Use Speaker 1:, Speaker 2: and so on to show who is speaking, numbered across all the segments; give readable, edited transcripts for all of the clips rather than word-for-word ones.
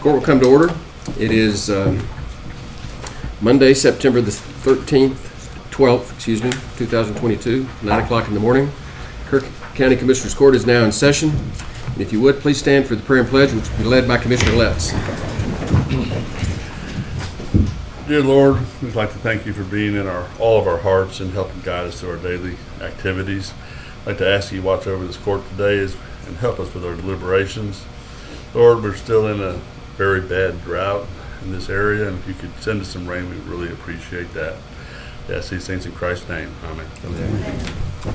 Speaker 1: Court will come to order. It is Monday, September the 12th, 2022, 9 o'clock in the morning. Kerr County Commissioners Court is now in session. And if you would, please stand for the prayer and pledge, which will be led by Commissioner Letts.
Speaker 2: Dear Lord, we'd like to thank you for being in all of our hearts and helping guide us through our daily activities. I'd like to ask you to watch over this court today and help us with our deliberations. Lord, we're still in a very bad drought in this area, and if you could send us some rain, we'd really appreciate that. I ask these things in Christ's name. Amen.
Speaker 3: Amen. I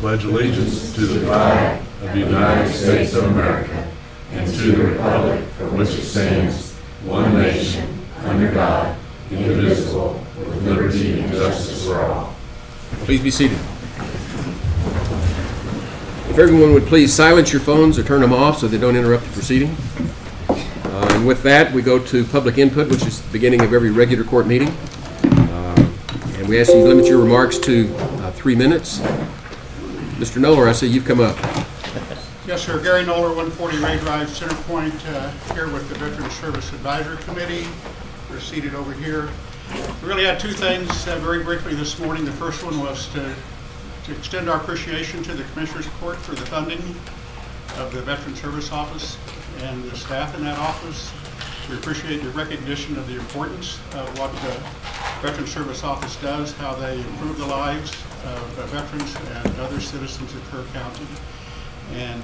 Speaker 3: pledge allegiance to the flag of the United States of America and to the republic for which it stands, one nation, under God, indivisible, with liberty and justice for all.
Speaker 1: Please be seated. If everyone would please silence your phones or turn them off so they don't interrupt the proceeding. And with that, we go to public input, which is the beginning of every regular court meeting. And we ask you to limit your remarks to 3 minutes. Mr. Knoller, I see you've come up.
Speaker 4: Yes, sir. Gary Knoller, 140 Ray Drive, Center Point, here with the Veterans Service Advisory Committee. We're seated over here. We really had two things very briefly this morning. The first one was to extend our appreciation to the Commissioners Court for the funding of the Veterans Service Office and the staff in that office. We appreciate the recognition of the importance of what the Veterans Service Office does, how they improve the lives of veterans and other citizens of Kerr County. And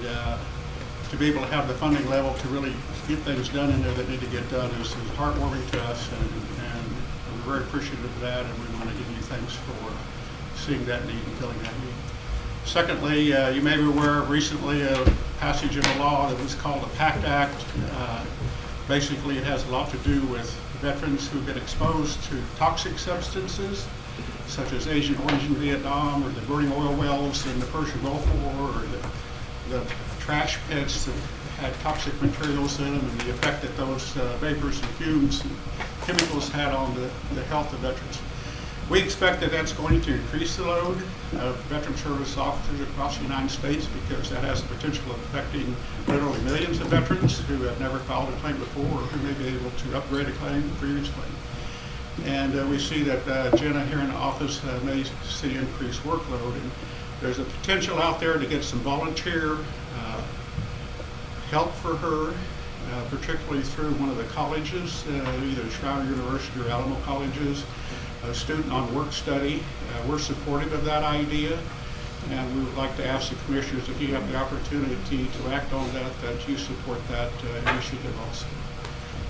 Speaker 4: to be able to have the funding level to really get things done in there that need to get done is heartwarming to us, and we're very appreciative of that, and we want to give you thanks for seeing that need and filling that need. Secondly, you may be aware of recently a passage in a law that was called the PACT Act. Basically, it has a lot to do with veterans who've been exposed to toxic substances, such as Agent Orange in Vietnam, or the burning oil wells in the Persian Gulf War, or the trash pits that had toxic materials in them, and the effect that those vapors and fumes and chemicals had on the health of veterans. We expect that that's going to increase the load of veteran service officers across the United States, because that has the potential of affecting literally millions of veterans who have never filed a claim before, or who may be able to upgrade a claim from a previous claim. And we see that Jenna here in the office may see increased workload, and there's a potential out there to get some volunteer help for her, particularly through one of the colleges, either Schroeder University or Alamo colleges, a student on work study. We're supportive of that idea, and we would like to ask the commissioners, if you have the opportunity to act on that you support that initiative also.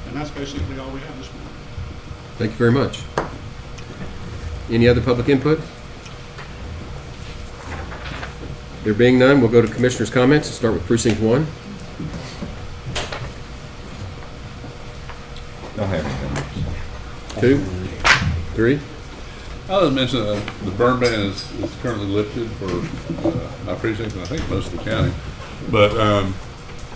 Speaker 4: And that's basically all we have this morning.
Speaker 1: Thank you very much. Any other public input? There being none, we'll go to Commissioners' comments and start with Precinct 1.
Speaker 3: I have anything.
Speaker 1: 2, 3.
Speaker 5: I was mentioning the burn ban is currently lifted for my precinct, and I think most of the county. But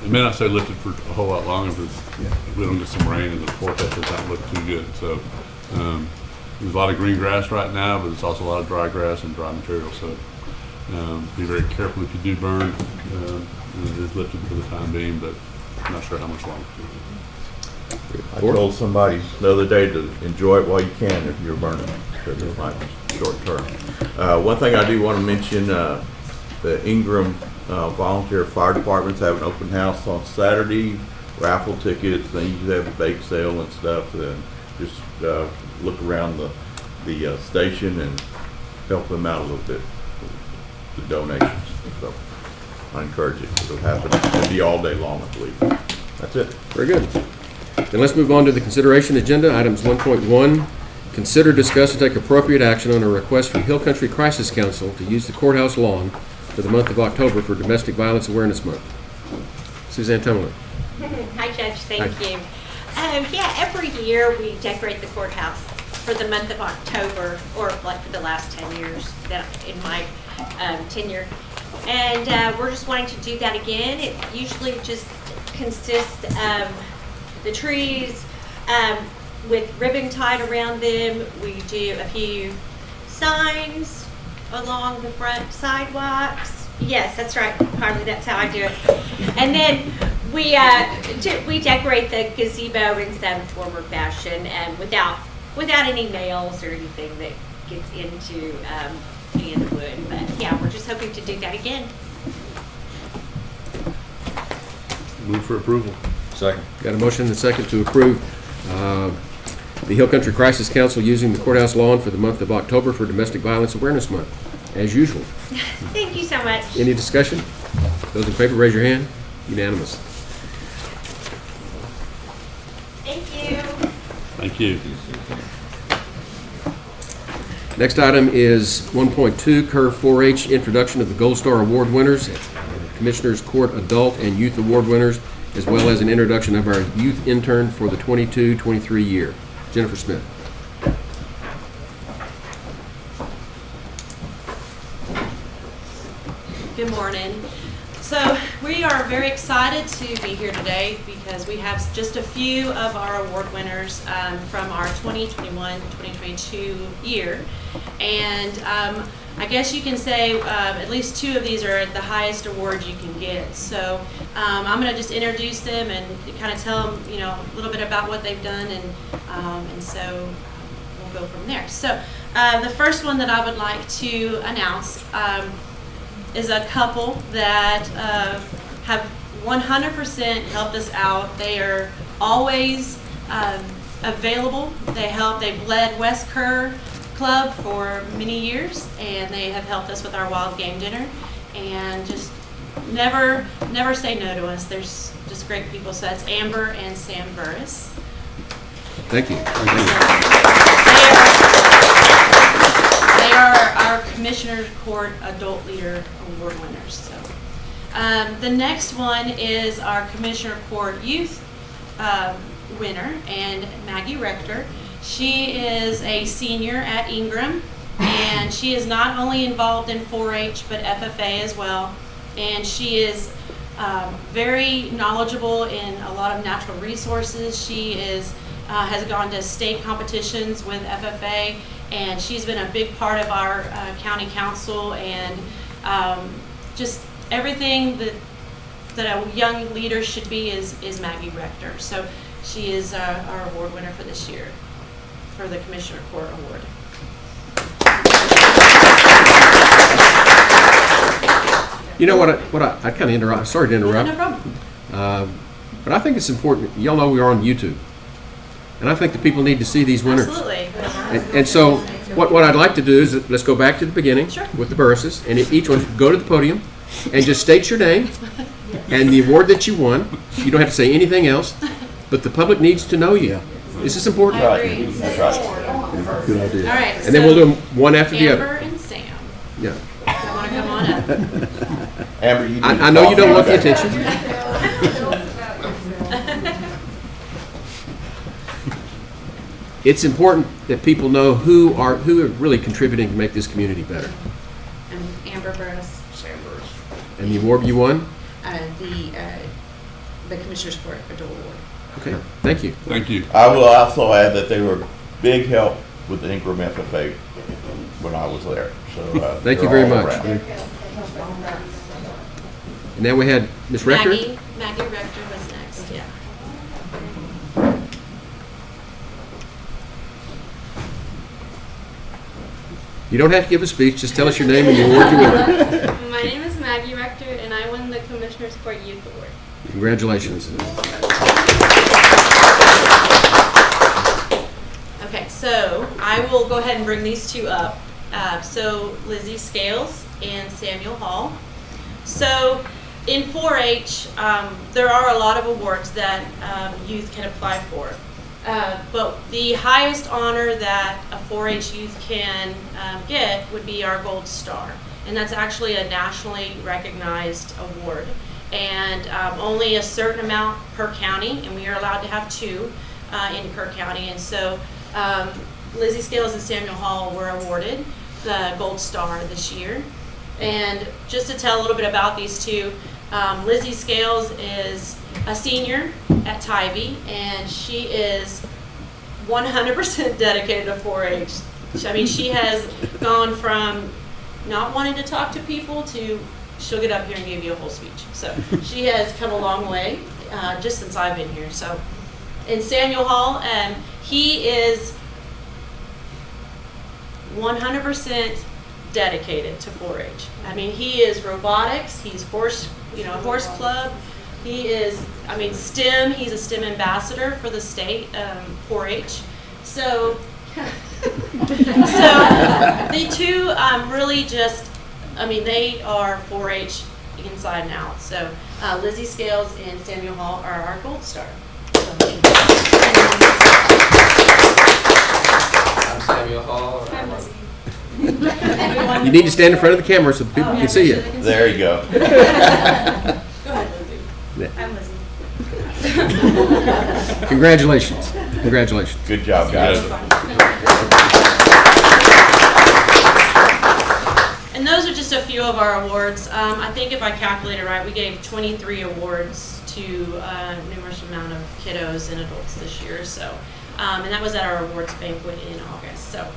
Speaker 5: it may not stay lifted for a whole lot longer if we don't get some rain, and the forecast does not look too good. So there's a lot of green grass right now, but it's also a lot of dry grass and dry material. So be very careful if you do burn. It is lifted for the time being, but I'm not sure how much longer.
Speaker 3: I told somebody the other day to enjoy it while you can if you're burning, because it might be short term. One thing I do want to mention, the Ingram Volunteer Fire Department's have an open house on Saturday, raffle tickets. They usually have a bake sale and stuff, and just look around the station and help them out a little bit with the donations. So I encourage it. It'll happen. It'll be all day long, I believe. That's it.
Speaker 1: Very good. Then let's move on to the consideration agenda. Items 1.1, consider, discuss, and take appropriate action on a request from Hill Country Crisis Council to use the courthouse lawn for the month of October for Domestic Violence Awareness Month. Suzanne Tumler.
Speaker 6: Hi, Judge. Thank you. Yeah, every year we decorate the courthouse for the month of October, or like for the last 10 years that in my tenure. And we're just wanting to do that again. It usually just consists of the trees with ribbon tied around them. We do a few signs along the front sidewalks. Yes, that's right. Probably that's how I do it. And then We decorate the gazebo in some form or fashion, and without any nails or anything that gets into any of the wood. But yeah, we're just hoping to do that again.
Speaker 5: Move for approval.
Speaker 3: Second.
Speaker 1: Got a motion and a second to approve the Hill Country Crisis Council using the courthouse lawn for the month of October for Domestic Violence Awareness Month, as usual.
Speaker 6: Thank you so much.
Speaker 1: Any discussion? Those in favor, raise your hand. Unanimous.
Speaker 6: Thank you.
Speaker 5: Thank you.
Speaker 1: Next item is 1.2, Kerr 4-H, introduction of the Gold Star Award winners, Commissioners Court Adult and Youth Award winners, as well as an introduction of our youth intern for the 22-23 year. Jennifer Smith.
Speaker 7: Good morning. So we are very excited to be here today because we have just a few of our award winners from our 2021-2022 year. And I guess you can say at least two of these are the highest awards you can get. So I'm going to just introduce them and kind of tell them, a little bit about what they've done, and so we'll go from there. So the first one that I would like to announce is a couple that have 100% helped us out. They are always available. They've led West Kerr Club for many years, and they have helped us with our wild game dinner, and just never say no to us. There's just great people. So that's Amber and Sam Burris.
Speaker 1: Thank you.
Speaker 7: They are our Commissioner's Court Adult Leader Award winners. So, the next one is our Commissioner Court Youth winner, and Maggie Rector. She is a senior at Ingram, and she is not only involved in 4-H but FFA as well. And she is very knowledgeable in a lot of natural resources. She has gone to state competitions with FFA, and she's been a big part of our county council, and just everything that a young leader should be is Maggie Rector. So she is our award winner for this year for the Commissioner Court Award.
Speaker 1: You know what I kind of interrupt. Sorry to interrupt.
Speaker 7: No problem.
Speaker 1: But I think it's important. Y'all know we are on YouTube, and I think the people need to see these winners.
Speaker 7: Absolutely.
Speaker 1: And so what I'd like to do is let's go back to the beginning.
Speaker 7: Sure.
Speaker 1: With the Burrises, and each one go to the podium and just state your name and the award that you won. You don't have to say anything else, but the public needs to know you. This is important.
Speaker 7: I agree.
Speaker 3: That's right.
Speaker 1: Good idea.
Speaker 7: All right.
Speaker 1: And then we'll do them one after the
Speaker 7: Amber
Speaker 1: other.
Speaker 7: and Sam.
Speaker 1: Yeah.
Speaker 7: I want to come on up.
Speaker 3: Amber, you.
Speaker 1: I know you don't want the attention. It's important that people know who are really contributing to make this community better.
Speaker 8: I'm Amber Burris,
Speaker 1: And the award you won?
Speaker 8: the Commissioner's Court Adult Award.
Speaker 1: Okay, thank you.
Speaker 5: Thank you.
Speaker 3: I will also add that they were big help with the Ingram FFA when I was there. So
Speaker 1: Thank you
Speaker 3: they're
Speaker 1: very
Speaker 3: all
Speaker 1: much.
Speaker 3: around.
Speaker 1: And now we had Ms. Rector.
Speaker 7: Maggie Rector was next. Yeah.
Speaker 1: You don't have to give a speech, just tell us your name and the award you won.
Speaker 9: My name is Maggie Rector, and I won the Commissioner's Court Youth Award.
Speaker 1: Congratulations.
Speaker 7: Okay, so I will go ahead and bring these two up. So Lizzie Scales and Samuel Hall. So in 4-H, there are a lot of awards that youth can apply for. But the highest honor that a 4-H youth can get would be our Gold Star. And that's actually a nationally recognized award. And only a certain amount per county, and we are allowed to have two in Kerr County. And so Lizzie Scales and Samuel Hall were awarded the Gold Star this year. And just to tell a little bit about these two, Lizzie Scales is a senior at Tybee, and she is 100% dedicated to 4-H. I mean, she has gone from not wanting to talk to people to she'll get up here and give you a whole speech. So she has come a long way, just since I've been here. So, in Samuel Hall, he is 100% dedicated to 4-H. I mean, he is robotics, he's horse club. He is, STEM, he's a STEM ambassador for the state, 4-H. So, the two really just, they are 4-H inside and out. So, Lizzie Scales and Samuel Hall are our gold star.
Speaker 10: I'm Samuel Hall.
Speaker 1: You need to stand in front of the camera so people can see you.
Speaker 3: There you go.
Speaker 7: Go ahead, Lizzie. I'm Lizzie.
Speaker 1: Congratulations. Congratulations.
Speaker 3: Good job, guys.
Speaker 7: And those are just a few of our awards. I think if I calculated right, we gave 23 awards to numerous amount of kiddos and adults this year. So, and that was at our awards banquet in August. So,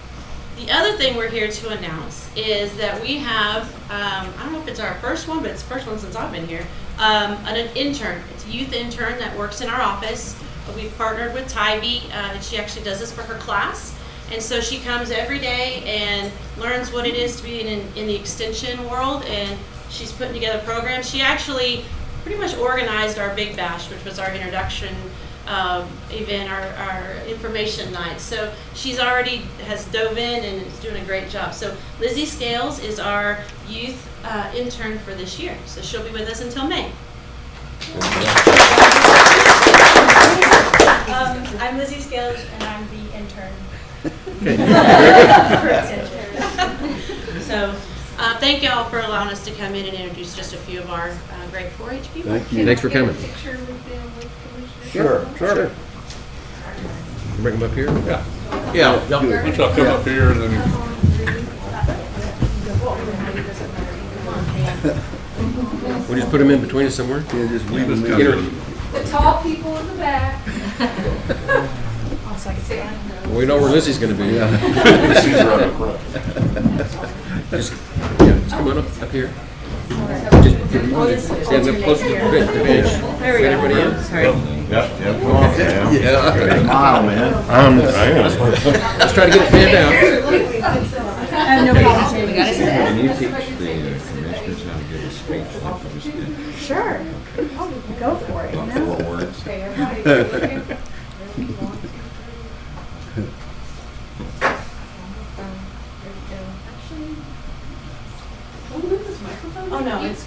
Speaker 7: the other thing we're here to announce is that we have, I don't know if it's our first one, but it's the first one since I've been here, an intern. It's a youth intern that works in our office. We've partnered with Tybee, and she actually does this for her class. And so she comes every day and learns what it is to be in the extension world, and she's putting together programs. She actually pretty much organized our Big Bash, which was our introduction event, our information night. So she's already has dove in and is doing a great job. So Lizzie Scales is our youth intern for this year. So she'll be with us until May.
Speaker 11: I'm Lizzie Scales, and I'm the intern.
Speaker 7: So thank y'all for allowing us to come in and introduce just a few of our great 4-H people.
Speaker 1: Thank you. Thanks for coming.
Speaker 3: Sure.
Speaker 1: Bring them up here.
Speaker 5: Yeah. Why don't y'all come up here and then.
Speaker 1: We'll just put them in between us somewhere.
Speaker 5: Yeah, just leave us
Speaker 12: The tall people in the back.
Speaker 1: Well, we know where Lizzie's going to be.
Speaker 5: She's right up front.
Speaker 1: Just come on up here. Just stand up closer to the bench.
Speaker 7: There we go.
Speaker 1: Everybody in?
Speaker 3: Yep, come on, man.
Speaker 1: Yeah.
Speaker 3: Smile, man. I am.
Speaker 1: Let's try to get it fanned out.
Speaker 11: I have no problem saying it.
Speaker 10: Can you teach the commissioners how to give a speech like you just did?
Speaker 11: Sure. Go for it.
Speaker 10: About 4 words.
Speaker 12: Okay, everybody.
Speaker 7: Oh no, it's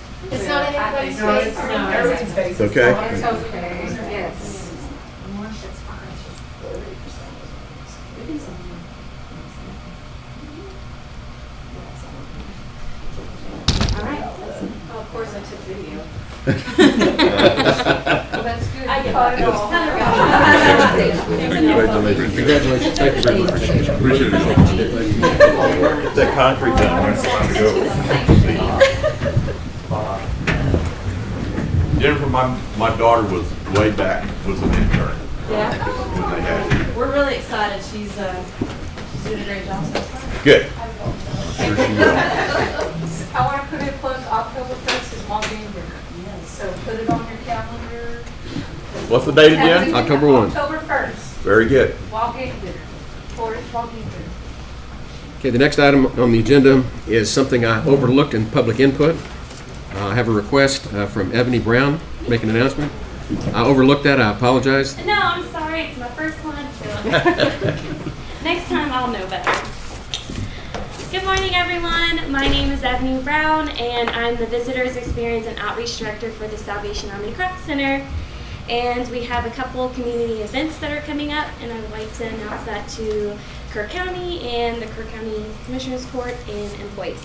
Speaker 12: not anybody's
Speaker 7: no,
Speaker 12: face.
Speaker 7: it's not. Everybody's face.
Speaker 3: It's okay.
Speaker 12: It's okay, yes. That's fine.
Speaker 11: All right.
Speaker 12: Oh, of course I took video. Well, that's good. I caught it all.
Speaker 1: Congratulations. Thank you very much.
Speaker 5: Appreciate it.
Speaker 3: Get that concrete down. Jennifer, my daughter was way back, was an intern
Speaker 7: Yeah.
Speaker 3: when they had you.
Speaker 7: We're really excited. She's doing a great job so far.
Speaker 3: Good.
Speaker 12: I want to put in plug October 1st is Walk-In Dinner. So put it on your calendar.
Speaker 3: What's the date again?
Speaker 1: October 1.
Speaker 12: October 1st,
Speaker 3: Very good.
Speaker 12: Walk-In Dinner. 4-H Walk-In Dinner.
Speaker 1: Okay, the next item on the agenda is something I overlooked in public input. I have a request from Ebony Brown, make an announcement. I overlooked that, I apologize.
Speaker 9: No, I'm sorry. It's my first one, so next time I'll know better. Good morning, everyone. My name is Ebony Brown, and I'm the Visitors Experience and Outreach Director for the Salvation Army Croc Center. And we have a couple community events that are coming up, and I would like to announce that to Kerr County and the Kerr County Commissioners Court and employees.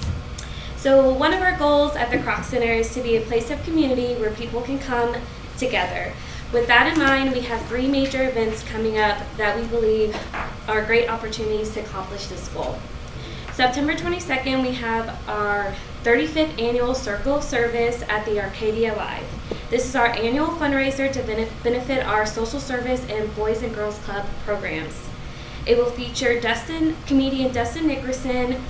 Speaker 9: So one of our goals at the Croc Center is to be a place of community where people can come together. With that in mind, we have 3 major events coming up that we believe are great opportunities to accomplish this goal. September 22nd, we have our 35th annual Circle of Service at the Arcadia Live. This is our annual fundraiser to benefit our social service and Boys and Girls Club programs. It will feature comedian Dustin Nickerson,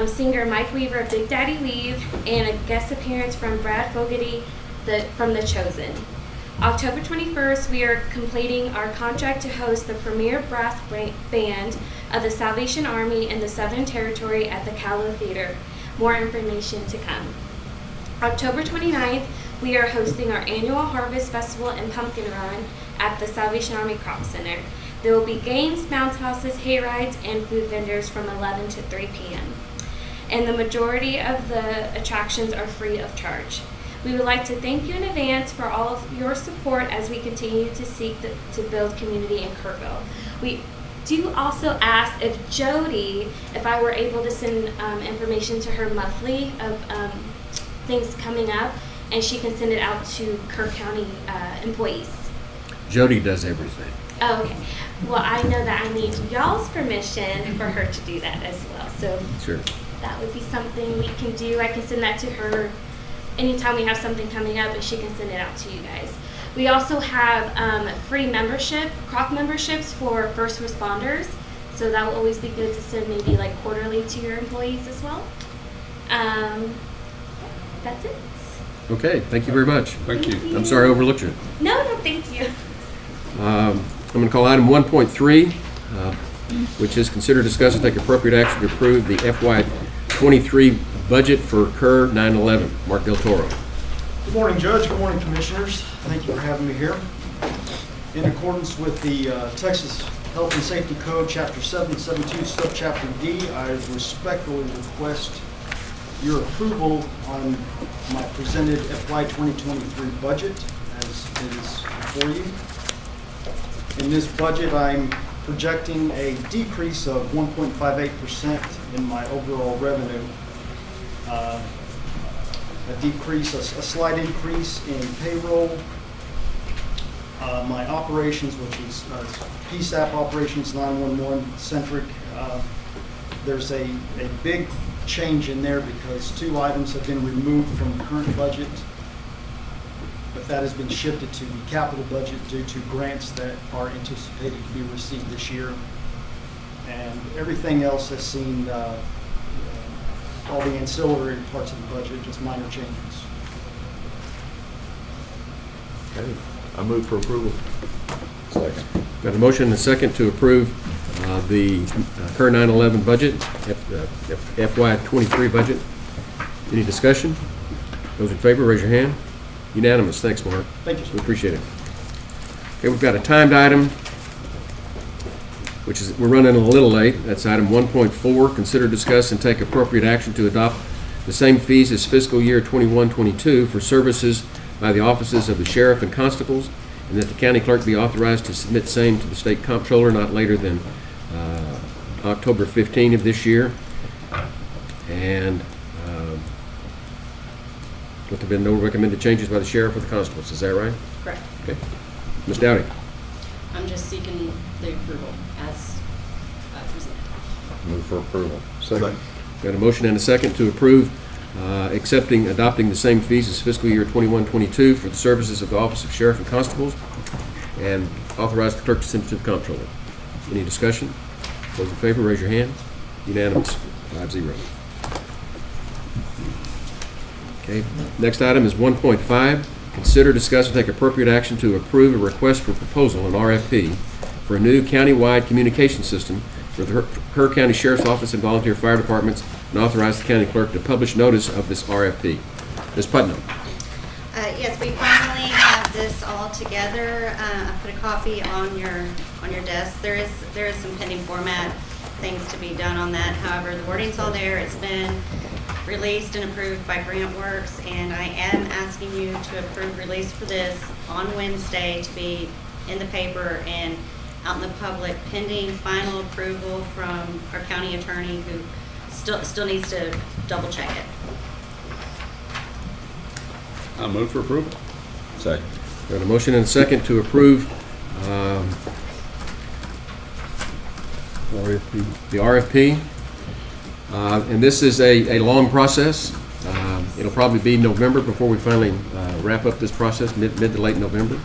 Speaker 9: singer Mike Weaver of Big Daddy Weave, and a guest appearance from Brad Fogarty from The Chosen. October 21st, we are completing our contract to host the premier brass band of the Salvation Army in the Southern Territory at the Callow Theater. More information to come. October 29th, we are hosting our annual Harvest Festival and Pumpkin Run at the Salvation Army Crop Center. There will be games, bounce houses, hay rides, and food vendors from 11 to 3 p.m. And the majority of the attractions are free of charge. We would like to thank you in advance for all of your support as we continue to seek to build community in Kerrville. We do also ask if Jody, if I were able to send information to her monthly of things coming up, and she can send it out to Kerr County employees.
Speaker 1: Jody does everything.
Speaker 9: Oh, okay. Well, I know that I need y'all's permission for her to do that as well. So
Speaker 1: Sure.
Speaker 9: that would be something we can do. I can send that to her anytime we have something coming up, and she can send it out to you guys. We also have free crop memberships for first responders. So that will always be good to send maybe like quarterly to your employees as well. That's it.
Speaker 1: Okay, thank you very much.
Speaker 5: Thank you.
Speaker 1: I'm sorry I overlooked you.
Speaker 9: No, thank you.
Speaker 1: I'm going to call item 1.3, which is consider, discuss, and take appropriate action to approve the FY23 budget for Kerr 9/11. Mark Del Toro.
Speaker 13: Good morning, Judge. Good morning, Commissioners. Thank you for having me here. In accordance with the Texas Health and Safety Code, Chapter 772, Subchapter D, I respectfully request your approval on my presented FY 2023 budget as it is before you. In this budget, I'm projecting a decrease of 1.58% in my overall revenue. A slight increase in payroll. My operations, which is PSAP operations, 911 centric, there's a big change in there because 2 items have been removed from the current budget, but that has been shifted to the capital budget due to grants that are anticipated to be received this year. And everything else has seen all the ancillary parts of the budget, just minor changes.
Speaker 3: Okay, I move for approval. Second.
Speaker 1: Got a motion and a second to approve the Kerr 9/11 budget, FY23 budget. Any discussion? Those in favor, raise your hand. Unanimous. Thanks, Mark.
Speaker 13: Thank you, sir.
Speaker 1: We appreciate it. Okay, we've got a timed item, which is, we're running a little late. That's item 1.4, consider, discuss, and take appropriate action to adopt the same fees as fiscal year 21-22 for services by the offices of the sheriff and constables, and that the county clerk be authorized to submit same to the state comptroller not later than October 15 of this year. And there have been no recommended changes by the sheriff or the constables. Is that right?
Speaker 8: Correct.
Speaker 1: Okay. Ms. Dowdy.
Speaker 8: I'm just seeking the approval as presented.
Speaker 3: Move for approval. Second.
Speaker 1: Got a motion and a second to approve adopting the same fees as fiscal year 21-22 for the services of the Office of Sheriff and Constables, and authorize the clerk to send it to the comptroller. Any discussion? Those in favor, raise your hand. Unanimous, 5-0. Okay, next item is 1.5. Consider, discuss, and take appropriate action to approve a request for proposal, an RFP, for a new countywide communication system for the Kerr County Sheriff's Office and volunteer fire departments, and authorize the county clerk to publish notice of this RFP. Ms. Putnam.
Speaker 14: Yes, we finally have this all together. I put a copy on your desk. There is some pending format things to be done on that. However, the wording's all there. It's been released and approved by GrantWorks, and I am asking you to approve release for this on Wednesday to be in the paper and out in the public, pending final approval from our county attorney, who still needs to double check it.
Speaker 5: I move for approval.
Speaker 3: Second.
Speaker 1: Got a motion and a second to approve the RFP. And this is a long process. It'll probably be November before we finally wrap up this process, mid to late November.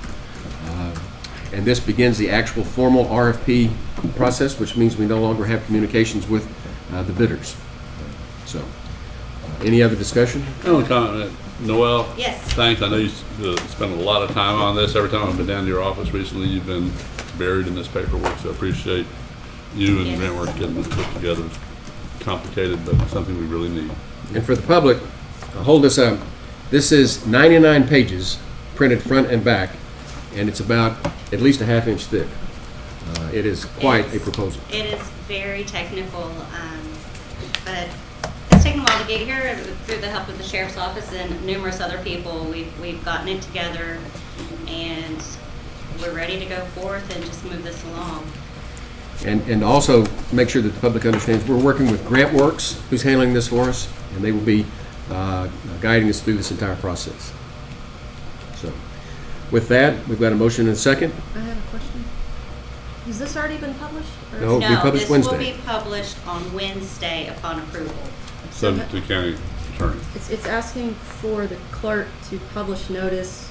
Speaker 1: And this begins the actual formal RFP process, which means we no longer have communications with the bidders. So, any other discussion?
Speaker 5: The only comment, Noel?
Speaker 14: Yes.
Speaker 5: Thanks. I know you spent a lot of time on this. Every time I've been down to your office recently, you've been buried in this paperwork, so I appreciate you and
Speaker 14: Yes.
Speaker 5: Brentworth getting this put together. It's complicated, but something we really need.
Speaker 1: And for the public, hold this up. This is 99 pages, printed front and back, and it's about at least a half-inch thick. It is quite a proposal.
Speaker 14: It is very technical, but it's taken a while to get here through the help of the sheriff's office and numerous other people. We've gotten it together, and we're ready to go forth and just move this along.
Speaker 1: And also make sure that the public understands, we're working with GrantWorks, who's handling this for us, and they will be guiding us through this entire process. So, with that, we've got a motion and a second.
Speaker 8: I have a question. Has this already been published? Or
Speaker 1: No. It'll be published
Speaker 14: This
Speaker 1: Wednesday.
Speaker 14: will be published on Wednesday upon approval.
Speaker 5: Subject to county attorney.
Speaker 8: It's asking for the clerk to publish notice.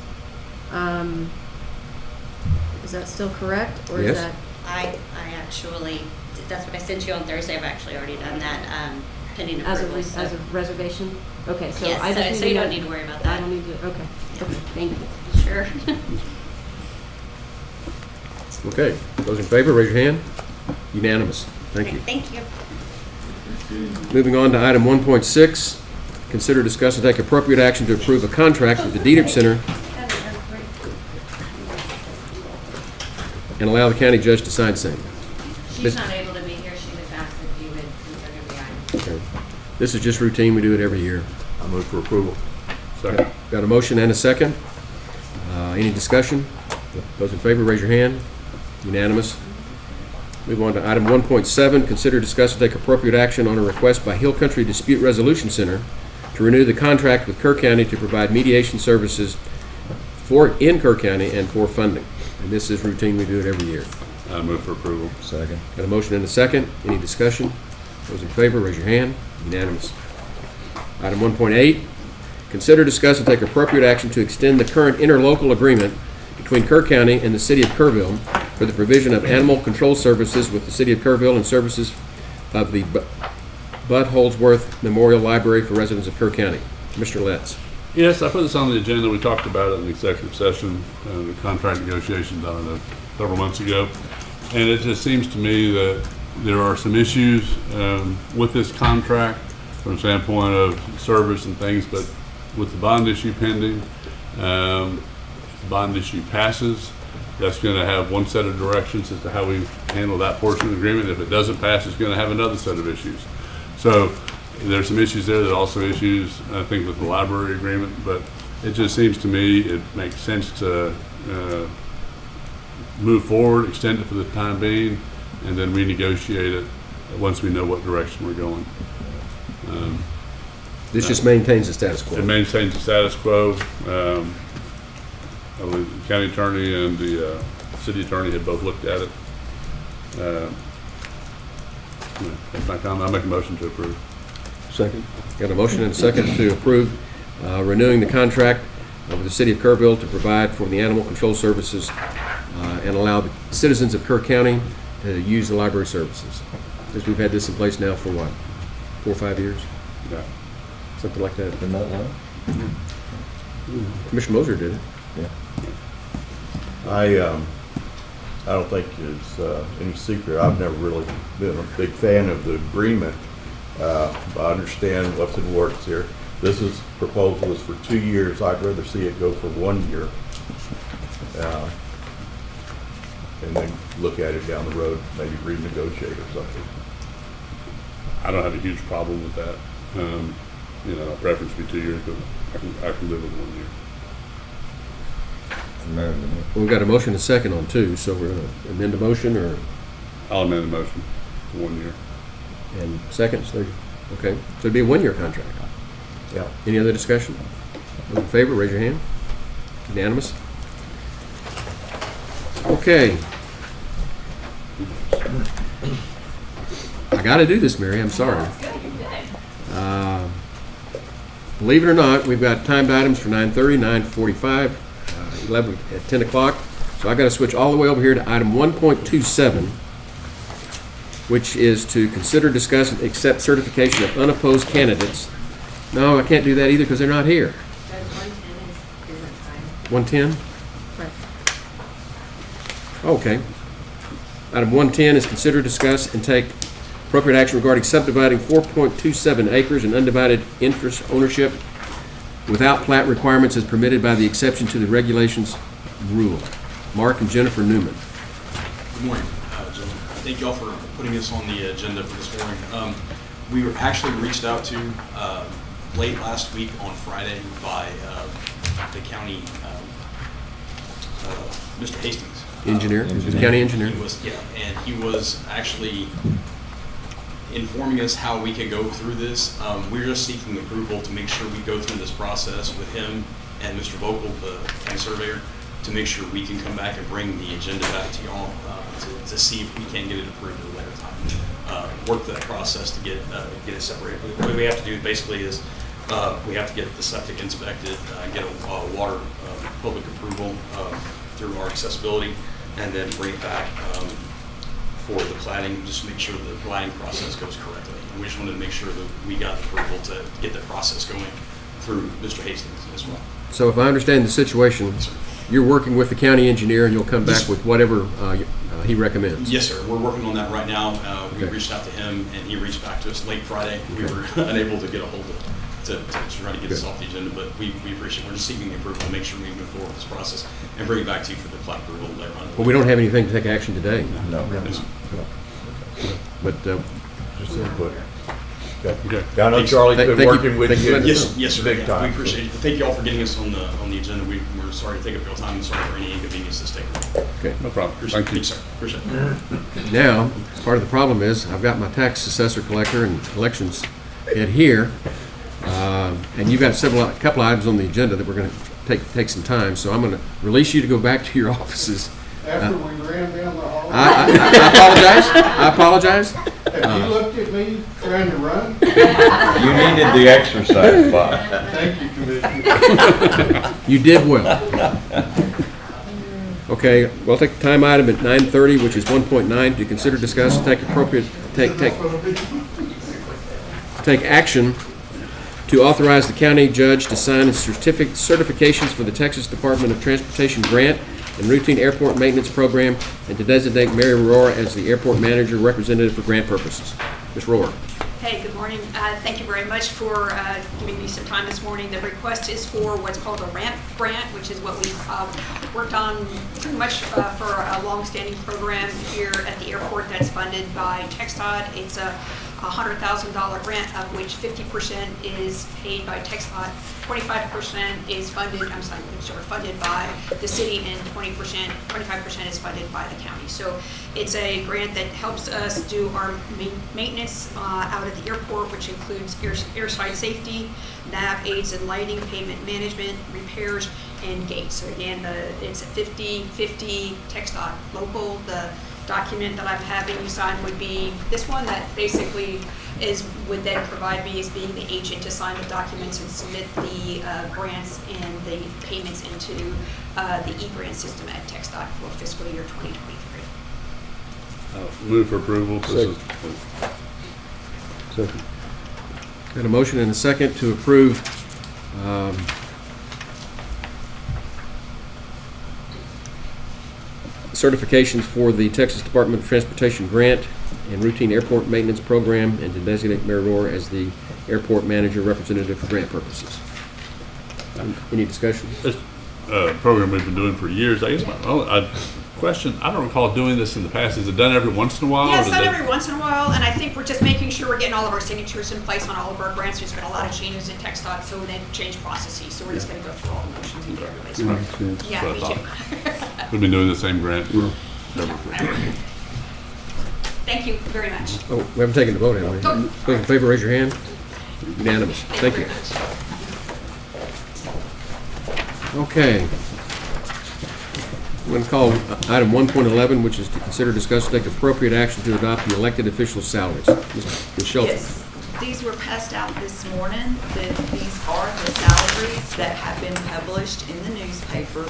Speaker 8: Is that still correct? Or
Speaker 1: Yes.
Speaker 8: is that?
Speaker 14: I actually, that's what I sent you on Thursday. I've actually already done that, pending
Speaker 8: As
Speaker 14: approval. so-
Speaker 8: a reservation? Okay, so
Speaker 14: Yes,
Speaker 8: I just
Speaker 14: so
Speaker 8: need
Speaker 14: you
Speaker 8: to
Speaker 14: don't
Speaker 8: know-
Speaker 14: need to worry about
Speaker 8: I
Speaker 14: that.
Speaker 8: don't need to, okay, okay, thank you.
Speaker 14: Sure.
Speaker 1: Okay, those in favor, raise your hand. Unanimous. Thank you.
Speaker 14: Thank you.
Speaker 1: Moving on to item 1.6, consider, discuss, and take appropriate action to approve a contract with the Diedrich Center and allow the county judge to sign same.
Speaker 15: She's not able to be here. She was asked if you would consider the item.
Speaker 1: Okay. This is just routine, we do it every year.
Speaker 3: I move for approval.
Speaker 5: Second.
Speaker 1: Got a motion and a second. Any discussion? Those in favor, raise your hand. Unanimous. Move on to item 1.7, consider, discuss, and take appropriate action on a request by Hill Country Dispute Resolution Center to renew the contract with Kerr County to provide mediation services in Kerr County and for funding. And this is routine, we do it every year.
Speaker 5: I move for approval.
Speaker 3: Second.
Speaker 1: Got a motion and a second. Any discussion? Those in favor, raise your hand. Unanimous. Item 1.8, consider, discuss, and take appropriate action to extend the current interlocal agreement between Kerr County and the City of Kerrville for the provision of animal control services with the City of Kerrville and services of the Bud Holdsworth Memorial Library for residents of Kerr County. Mr. Letts.
Speaker 5: Yes, I put this on the agenda. We talked about it in the executive session, the contract negotiations, I don't know, several months ago. And it just seems to me that there are some issues with this contract from the standpoint of service and things, but with the bond issue pending, if the bond issue passes, that's going to have one set of directions as to how we handle that portion of the agreement. If it doesn't pass, it's going to have another set of issues. So there's some issues there that also issues, I think, with the library agreement, but it just seems to me it makes sense to move forward, extend it for the time being, and then renegotiate it once we know what direction we're going.
Speaker 1: This just maintains the status quo.
Speaker 5: It maintains the status quo. I believe the county attorney and the city attorney had both looked at it. That's my comment. I'll make a motion to approve.
Speaker 1: Second. Got a motion and a second to approve renewing the contract with the City of Kerrville to provide for the animal control services and allow the citizens of Kerr County to use the library services. Because we've had this in place now for what, 4 or 5 years?
Speaker 5: Yeah.
Speaker 1: Something like that.
Speaker 3: Been that long?
Speaker 1: Commissioner Moser did it.
Speaker 3: Yeah. I don't think it's any secret. I've never really been a big fan of the agreement. But I understand what's in works here. This proposal is for 2 years. I'd rather see it go for 1 year. And then look at it down the road, maybe renegotiate or something.
Speaker 5: I don't have a huge problem with that. My preference would be 2 years, but I can live with 1 year.
Speaker 1: Well, we've got a motion and a second on 2, so we're going to amend the motion or?
Speaker 5: I'll amend the motion to 1 year.
Speaker 1: And seconds? Okay, so it'd be a 1-year contract.
Speaker 3: Yeah.
Speaker 1: Any other discussion? Those in favor, raise your hand. Unanimous? Okay. I got to do this, Mary, I'm sorry. Believe it or not, we've got timed items for 9:30, 9:45, 11 at 10 o'clock. So I got to switch all the way over here to item 1.27, which is to consider, discuss, and accept certification of unopposed candidates. No, I can't do that either because they're not here. 110?
Speaker 7: Right.
Speaker 1: Okay. Item 110 is consider, discuss, and take appropriate action regarding subdividing 4.27 acres in undivided interest ownership without plat requirements as permitted by the exception to the regulations rule. Mark and Jennifer Newman.
Speaker 16: Good morning, gentlemen. Thank you all for putting this on the agenda for this morning. We were actually reached out to late last week on Friday by the county, Mr. Hastings.
Speaker 1: Engineer, county engineer.
Speaker 16: He was, yeah, and he was actually informing us how we could go through this. We're just seeking approval to make sure we go through this process with him and Mr. Vogel, the county surveyor, to make sure we can come back and bring the agenda back to y'all to see if we can get it approved at a later time. Work that process to get it separated. What we have to do basically is we have to get the septic inspected, get a water public approval through our accessibility, and then bring it back for the plating, just to make sure the plating process goes correctly. And we just wanted to make sure that we got approval to get the process going through Mr. Hastings as well.
Speaker 1: So if I understand the situation, you're working with the county engineer and you'll come back with whatever he recommends?
Speaker 16: Yes, sir. We're working on that right now. We
Speaker 1: Okay.
Speaker 16: reached out to him and he reached back to us late Friday. We were unable to get a hold of to try to get this off the agenda, but we appreciate it. We're just seeking the approval to make sure we move forward with this process and bring it back to you for the plat approval later on.
Speaker 1: Well, we don't have anything to take action today.
Speaker 3: No.
Speaker 1: But
Speaker 3: Just input.
Speaker 5: Okay.
Speaker 3: I know Charlie's
Speaker 1: Thank
Speaker 3: been
Speaker 1: you.
Speaker 3: working with
Speaker 1: Thank you.
Speaker 3: you.
Speaker 16: Yes, sir.
Speaker 3: Big
Speaker 16: Yeah,
Speaker 3: time.
Speaker 16: we appreciate it. Thank you all for getting us on the agenda. We're sorry to take up your time and sorry for any inconvenience this taken.
Speaker 1: Okay.
Speaker 5: No problem.
Speaker 16: Appreciate
Speaker 5: Thank you.
Speaker 16: it, sir. Appreciate it.
Speaker 1: Now, part of the problem is I've got my tax assessor collector and collections head here, and you've got a couple items on the agenda that we're going to take some time. So I'm going to release you to go back to your offices.
Speaker 4: After we ran down the hall.
Speaker 1: I apologize.
Speaker 4: Have you looked at me trying to run?
Speaker 3: You needed the exercise, Bob.
Speaker 4: Thank you, Commissioner.
Speaker 1: You did well. Okay, we'll take the time item at 9:30, which is 1.9, to consider, discuss, and take appropriate, take action to authorize the county judge to sign certifications for the Texas Department of Transportation grant and routine airport maintenance program, and to designate Mary Rohr as the airport manager representative for grant purposes. Ms. Rohr.
Speaker 17: Hey, good morning. Thank you very much for giving me some time this morning. The request is for what's called a RAMP grant, which is what we've worked on pretty much for a long-standing program here at the airport that's funded by TxDOT. It's a $100,000 grant, of which 50% is paid by TxDOT, 25% is funded by the city, and 25% is funded by the county. So it's a grant that helps us do our maintenance out at the airport, which includes airside safety, nav aids and lighting, pavement management, repairs, and gates. So again, it's a 50-50 TxDOT local. The document that I'm having you sign would be this one that basically would then provide me as being the agent to sign the documents and submit the grants and the payments into the e-grant system at TxDOT for fiscal year 2023.
Speaker 5: Move for approval.
Speaker 1: Second. Got a motion and a second to approve certifications for the Texas Department of Transportation grant and routine airport maintenance program, and to designate Mary Rohr as the airport manager representative for grant purposes. Any discussion?
Speaker 5: This program we've been doing for years. I guess my question, I don't recall doing this in the past. Is it done every once in a while?
Speaker 17: Yeah, it's done every once in a while, and I think we're just making sure we're getting all of our signatures in place on all of our grants. There's been a lot of changes in TxDOT, so they've changed processes, so we're just going to go through all the motions and get everybody's work. Yeah, me too.
Speaker 5: We've been doing the same grant for
Speaker 17: Thank you very much.
Speaker 1: Oh, we haven't taken the vote, have we?
Speaker 17: Oh.
Speaker 1: Those in favor, raise your hand. Unanimous. Thank you. Okay. I'm going to call item 1.11, which is to consider, discuss, and take appropriate action to adopt the elected officials' salaries. Ms. Shelton.
Speaker 18: Yes, these were passed out this morning. These are the salaries that have been published in the newspaper.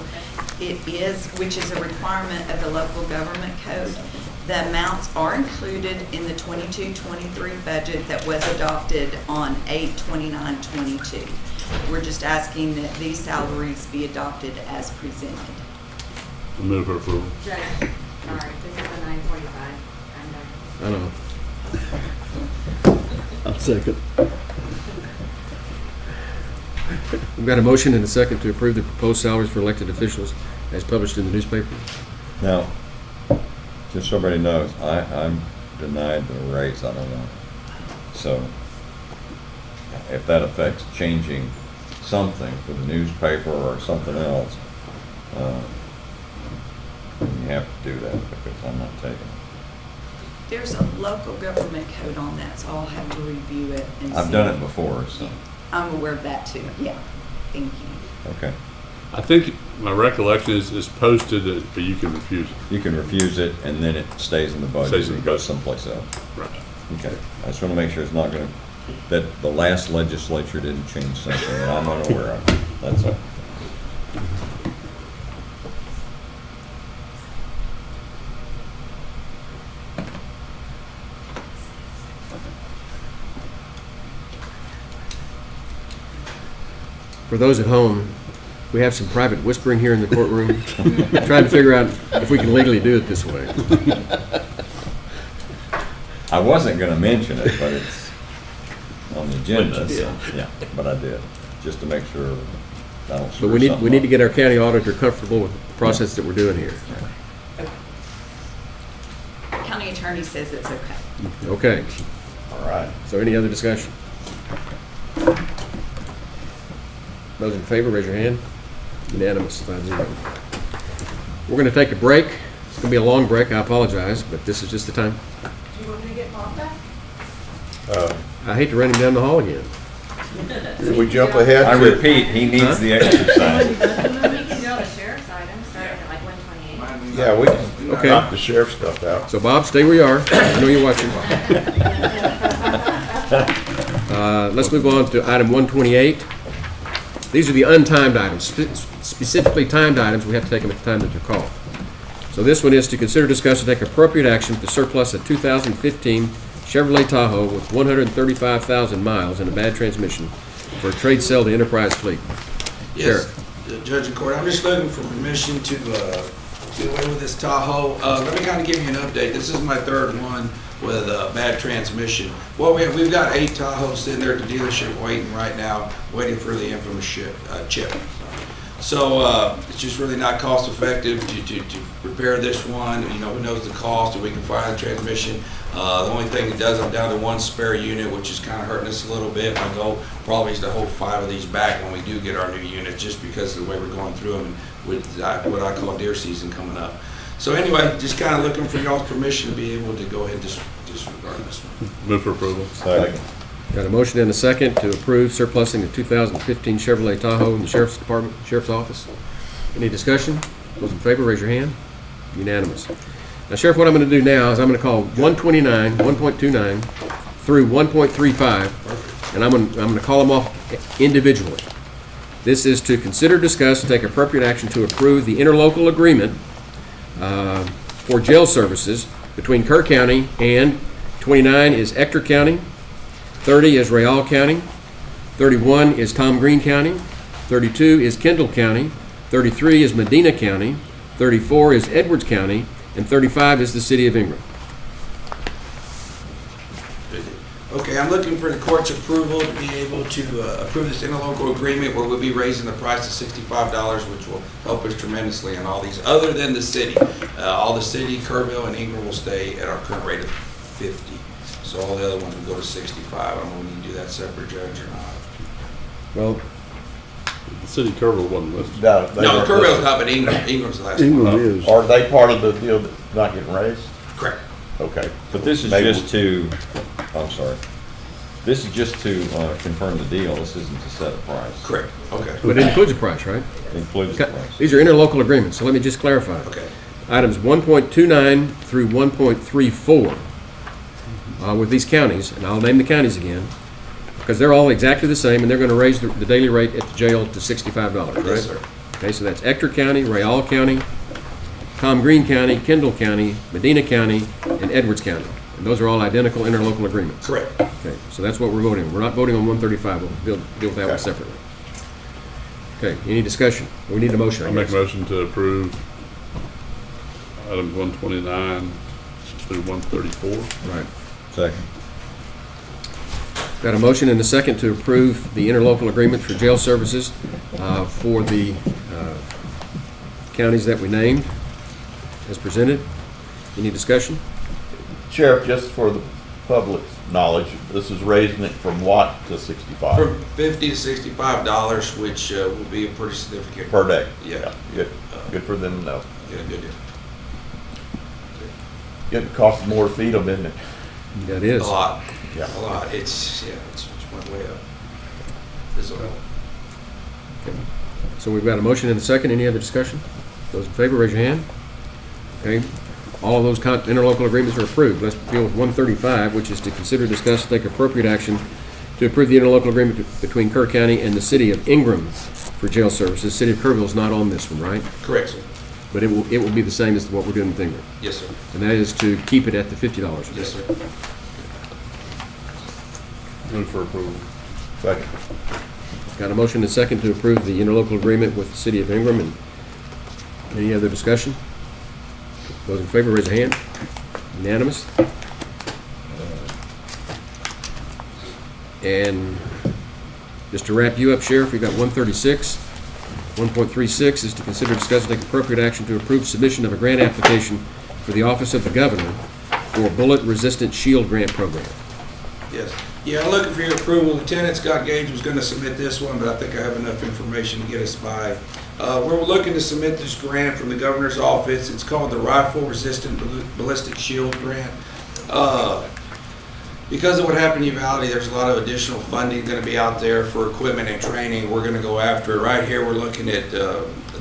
Speaker 18: It is, which is a requirement of the local government code. The amounts are included in the 22-23 budget that was adopted on 8/29/22. We're just asking that these salaries be adopted as presented.
Speaker 5: I move for approval.
Speaker 15: Judge, sorry, this is a 9:45.
Speaker 1: I know.
Speaker 13: I'll second.
Speaker 1: We've got a motion and a second to approve the proposed salaries for elected officials as published in the newspaper.
Speaker 10: Now, just so everybody knows, I'm denied the raise I don't want. So, if that affects changing something for the newspaper or something else, you have to do that because I'm not taking it.
Speaker 18: There's a local government code on that, so I'll have to review it and see.
Speaker 10: I've done it before, so,
Speaker 18: I'm aware of that too, yeah. Thank you.
Speaker 10: okay.
Speaker 5: I think my recollection is it's posted, but you can refuse it.
Speaker 10: You can refuse it and then it stays in the budget
Speaker 5: Stays in
Speaker 10: and
Speaker 5: the
Speaker 10: goes
Speaker 5: budget.
Speaker 10: someplace else.
Speaker 5: Right.
Speaker 10: Okay, I just want to make sure it's not going to, that the last legislature didn't change something that I'm unaware of. That's all.
Speaker 1: For those at home, we have some private whispering here in the courtroom, trying to figure out if we can legally do it this way.
Speaker 10: I wasn't going to mention it, but it's on the agenda,
Speaker 1: But you
Speaker 10: so, yeah, but I did, just to make sure I don't
Speaker 1: But
Speaker 10: screw
Speaker 1: we need
Speaker 10: something
Speaker 1: to
Speaker 10: up.
Speaker 1: get our county auditor comfortable with the process that we're doing here.
Speaker 18: County attorney says it's okay.
Speaker 1: Okay.
Speaker 10: All right.
Speaker 1: So any other discussion? Those in favor, raise your hand. Unanimous, 5-0. We're going to take a break. It's going to be a long break. I apologize, but this is just the time.
Speaker 12: Do you want me to get Bob back?
Speaker 1: I hate to run him down the hall again.
Speaker 3: Did we jump ahead?
Speaker 10: I repeat, he needs the exercise.
Speaker 15: We can go to sheriff's items, starting at like 128.
Speaker 3: Yeah, we can
Speaker 1: Okay.
Speaker 3: knock the sheriff stuff out.
Speaker 1: So Bob, stay where you are. I know you're watching. Let's move on to item 128. These are the untimed items, specifically timed items. We have to take them at the time that they're called. So this one is to consider, discuss, and take appropriate action to surplus a 2015 Chevrolet Tahoe with 135,000 miles and a bad transmission for a trade sale to Enterprise Fleet.
Speaker 19: Yes, Judge and Court, I'm just looking for permission to do away with this Tahoe. Let me kind of give you an update. This is my third one with a bad transmission. Well, we've got 8 Tahoes sitting there at the dealership waiting right now, waiting for the infamous chip. So it's just really not cost effective to repair this one. You know, who knows the cost, and we can find the transmission. The only thing it does, I'm down to 1 spare unit, which is kind of hurting us a little bit. My goal probably is to hold 5 of these back when we do get our new unit, just because of the way we're going through them with what I call deer season coming up. So anyway, just kind of looking for y'all's permission to be able to go ahead and disregard this one.
Speaker 5: Move for approval.
Speaker 10: Second.
Speaker 1: Got a motion and a second to approve surplusing the 2015 Chevrolet Tahoe in the Sheriff's Department, Sheriff's Office. Any discussion? Those in favor, raise your hand. Unanimous. Now, Sheriff, what I'm going to do now is I'm going to call 129, 1.29 through 1.35, and I'm going to call them off individually. This is to consider, discuss, and take appropriate action to approve the interlocal agreement for jail services between Kerr County and 29 is Ector County, 30 is Real County, 31 is Tom Green County, 32 is Kendall County, 33 is Medina County, 34 is Edwards County, and 35 is the City of Ingram.
Speaker 19: Okay, I'm looking for the court's approval to be able to approve this interlocal agreement where we'll be raising the price to $65, which will help us tremendously in all these, other than the city. All the city, Kerrville, and Ingram will stay at our current rate of 50. So all the other ones will go to 65. I don't know when you do that separate, Judge, or not.
Speaker 1: Well,
Speaker 5: the city of Kerrville wasn't listed.
Speaker 19: No, Kerrville's not, but Ingram's the last one.
Speaker 3: Are they part of the deal that's not getting raised?
Speaker 19: Correct.
Speaker 3: Okay.
Speaker 10: But this is
Speaker 3: Maybe
Speaker 10: just to, I'm sorry, this is just to confirm the deal. This isn't to set a price.
Speaker 19: Correct, okay.
Speaker 1: But it includes a price, right?
Speaker 10: It includes the price.
Speaker 1: These are interlocal agreements, so let me just clarify.
Speaker 19: Okay.
Speaker 1: Items 1.29 through 1.34 with these counties, and I'll name the counties again, because they're all exactly the same, and they're going to raise the daily rate at the jail to $65, right?
Speaker 19: Yes, sir.
Speaker 1: Okay, so that's Ector County, Real County, Tom Green County, Kendall County, Medina County, and Edwards County. And those are all identical interlocal agreements.
Speaker 19: Correct.
Speaker 1: Okay, so that's what we're voting on. We're not voting on 135. We'll deal with that one separately. Okay, any discussion? We need a motion, I
Speaker 5: I make a
Speaker 1: guess.
Speaker 5: motion to approve items 129 through 134.
Speaker 1: Right.
Speaker 10: Second.
Speaker 1: Got a motion and a second to approve the interlocal agreement for jail services for the counties that we named as presented. Any discussion?
Speaker 3: Sheriff, just for the public's knowledge, this is raising it from what to 65?
Speaker 19: From $50 to $65, which will be a pretty significant.
Speaker 3: Per day?
Speaker 19: Yeah.
Speaker 3: Good. Good for them to know.
Speaker 19: Yeah, good deal.
Speaker 3: It costs more to feed them, isn't it?
Speaker 1: That is.
Speaker 19: A lot.
Speaker 3: Yeah.
Speaker 19: A lot. It's went way up. This all.
Speaker 1: So we've got a motion and a second. Any other discussion? Those in favor, raise your hand. Okay. All of those interlocal agreements are approved. Let's deal with 135, which is to consider, discuss, and take appropriate action to approve the interlocal agreement between Kerr County and the city of Ingram for jail services. The city of Kerrville is not on this one, right?
Speaker 19: Correct, sir.
Speaker 1: But it will be the same as what we're doing with Ingram.
Speaker 19: Yes, sir.
Speaker 1: And that is to keep it at the $50 a day.
Speaker 19: Yes, sir.
Speaker 5: Move for approval.
Speaker 3: Second.
Speaker 1: Got a motion and a second to approve the interlocal agreement with the city of Ingram. And any other discussion? Those in favor, raise a hand. Unanimous. And just to wrap you up, Sheriff, we've got 136. 1.36 is to consider, discuss, and take appropriate action to approve submission of a grant application for the Office of the Governor for a bullet-resistant shield grant program.
Speaker 19: Yes. Yeah, I'm looking for your approval. Lieutenant Scott Gage was going to submit this one, but I think I have enough information to get us by. We're looking to submit this grant from the governor's office. It's called the Rifle Resistant Ballistic Shield Grant. Because of what happened in Uvalde, there's a lot of additional funding going to be out there for equipment and training. We're going to go after it. Right here, we're looking at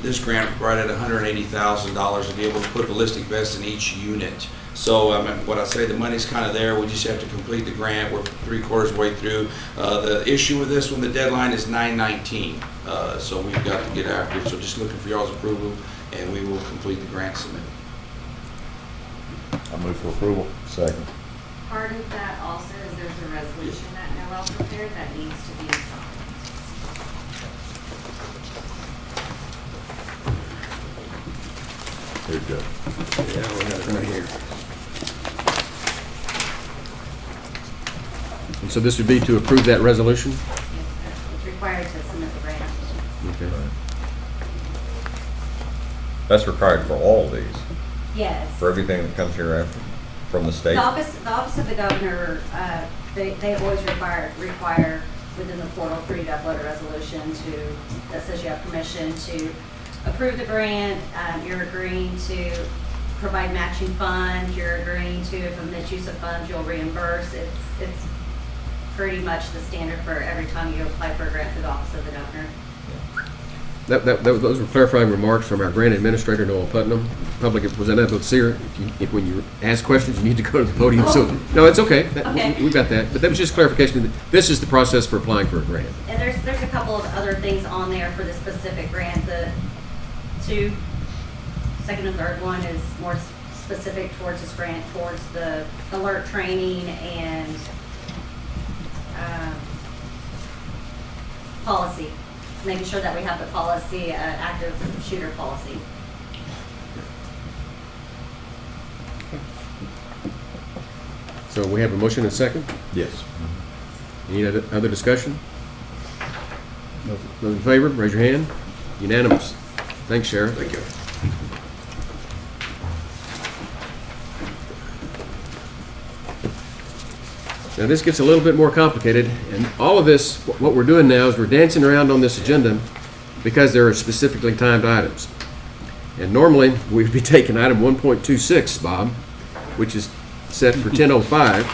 Speaker 19: this grant right at $180,000 to be able to put ballistic vests in each unit. So what I say, the money's kind of there. We just have to complete the grant. We're 3/4 way through. The issue with this one, the deadline is 9/19. So we've got to get after it. So just looking for y'all's approval, and we will complete the grant submit.
Speaker 3: I move for approval.
Speaker 10: Second.
Speaker 15: Part of that also is there's a resolution that Noel prepared that needs to be signed.
Speaker 3: Here you go.
Speaker 1: Yeah, we got it right here. And so this would be to approve that resolution?
Speaker 15: Yes, sir. It's required to submit the grant.
Speaker 1: Okay.
Speaker 10: That's required for all these,
Speaker 9: Yes.
Speaker 10: for everything that comes here after, from the state?
Speaker 9: The office of the governor, they always require within the portal for you to upload a resolution that says you have permission to approve the grant. You're agreeing to provide matching funds. You're agreeing to, if a misuse of funds, you'll reimburse. It's pretty much the standard for every time you apply for a grant through the office of the governor.
Speaker 1: Those were clarifying remarks from our grant administrator, Noel Putnam. Public was unable to see her. When you ask questions, you need to go to the podium. So, no, it's okay.
Speaker 9: Okay.
Speaker 1: We've got that. But that was just clarification that this is the process for applying for a grant.
Speaker 9: And there's a couple of other things on there for the specific grant. The second and third one is more specific towards this grant, towards the alert training and policy, making sure that we have the policy, active shooter policy.
Speaker 1: So we have a motion and a second?
Speaker 3: Yes.
Speaker 1: Any other discussion? Those in favor, raise your hand. Unanimous. Thanks, Sheriff.
Speaker 19: Thank you.
Speaker 1: Now, this gets a little bit more complicated, and all of this, what we're doing now is we're dancing around on this agenda because there are specifically timed items. And normally, we'd be taking item 1.26, Bob, which is set for 10:05,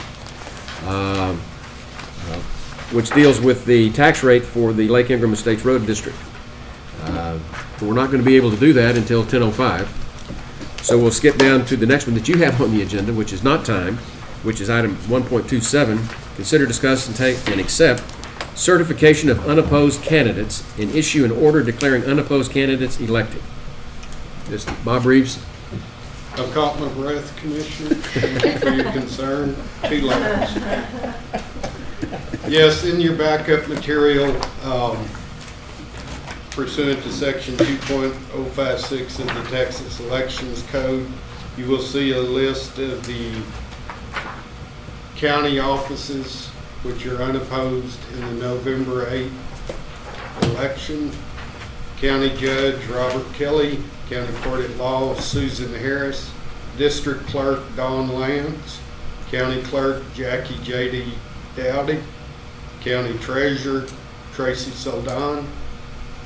Speaker 1: which deals with the tax rate for the Lake Ingram Estates Road District. But we're not going to be able to do that until 10:05. So we'll skip down to the next one that you have on the agenda, which is not timed, which is item 1.27, consider, discuss, and take, and accept certification of unopposed candidates and issue an order declaring unopposed candidates elected. This, Bob Reeves,
Speaker 4: I've caught my breath, Commissioner, for your concern. 2 laps. Yes, in your backup material, pursuant to section 2.056 of the Texas Elections Code, you will see a list of the county offices which are unopposed in the November 8th election. County Judge Robert Kelly, County Court at Law Susan Harris, District Clerk Dawn Lance, County Clerk Jackie J.D. Dowdy, County Treasurer Tracy Soldan,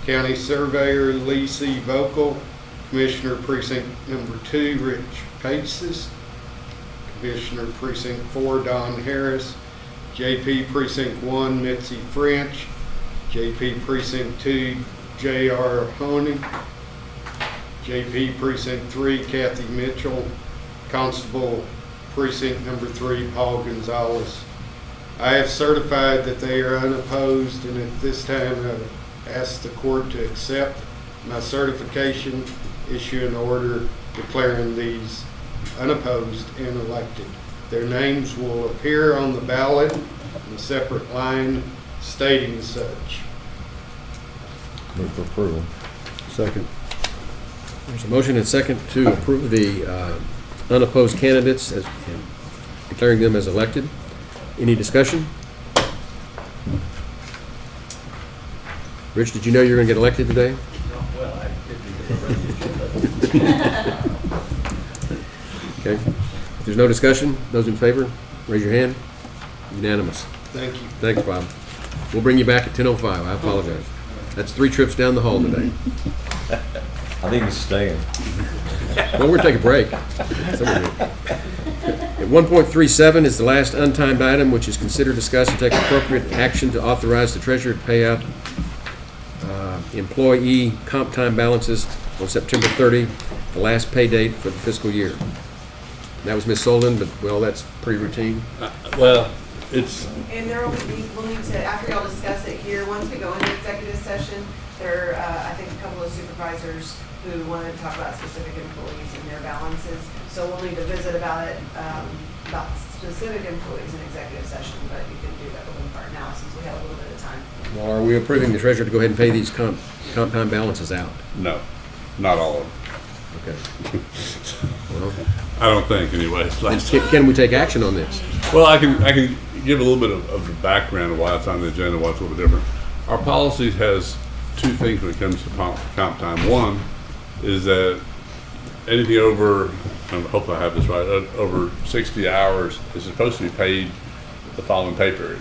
Speaker 4: County Surveyor Lee C. Vocal, Commissioner Precinct Number 2 Rich Paces, Commissioner Precinct 4 Don Harris, JP Precinct 1 Mitzi French, JP Precinct 2 J.R. Honey, JP Precinct 3 Kathy Mitchell, Constable Precinct Number 3 Paul Gonzalez. I have certified that they are unopposed, and at this time I ask the court to accept my certification, issue an order declaring these unopposed and elected. Their names will appear on the ballot in a separate line stating such.
Speaker 10: Move for approval.
Speaker 1: Second. There's a motion and second to approve the unopposed candidates as and declaring them as elected. Any discussion? Rich, did you know you were going to get elected today?
Speaker 20: Well, I
Speaker 1: Okay. If there's no discussion, those in favor, raise your hand. Unanimous.
Speaker 4: Thank you.
Speaker 1: Thanks, Bob. We'll bring you back at 10:05. I apologize. That's 3 trips down the hall today.
Speaker 10: I think he's staying.
Speaker 1: Well, we're going to take a break. At 1.37 is the last untimed item, which is consider, discuss, and take appropriate action to authorize the treasurer to pay out employee comp time balances on September 30, the last pay date for the fiscal year. That was Ms. Solden, but, well, that's pretty routine.
Speaker 5: Well, it's,
Speaker 18: And there will be, we'll need to, after y'all discuss it here, once we go into executive session, there, I think a couple of supervisors who wanted to talk about specific employees and their balances. So we'll need to visit about it, about specific employees in executive session, but you can do that with them part now since we have a little bit of time.
Speaker 1: Well, are we approving the treasurer to go ahead and pay these comp time balances out?
Speaker 5: no, not all of them.
Speaker 1: Okay. Well,
Speaker 5: I don't think anyway.
Speaker 1: can we take action on this?
Speaker 5: Well, I can give a little bit of the background of why it's on the agenda, why it's a little bit different. Our policy has 2 things when it comes to comp time. One is that anything over, I hope I have this right, over 60 hours is supposed to be paid the following pay period.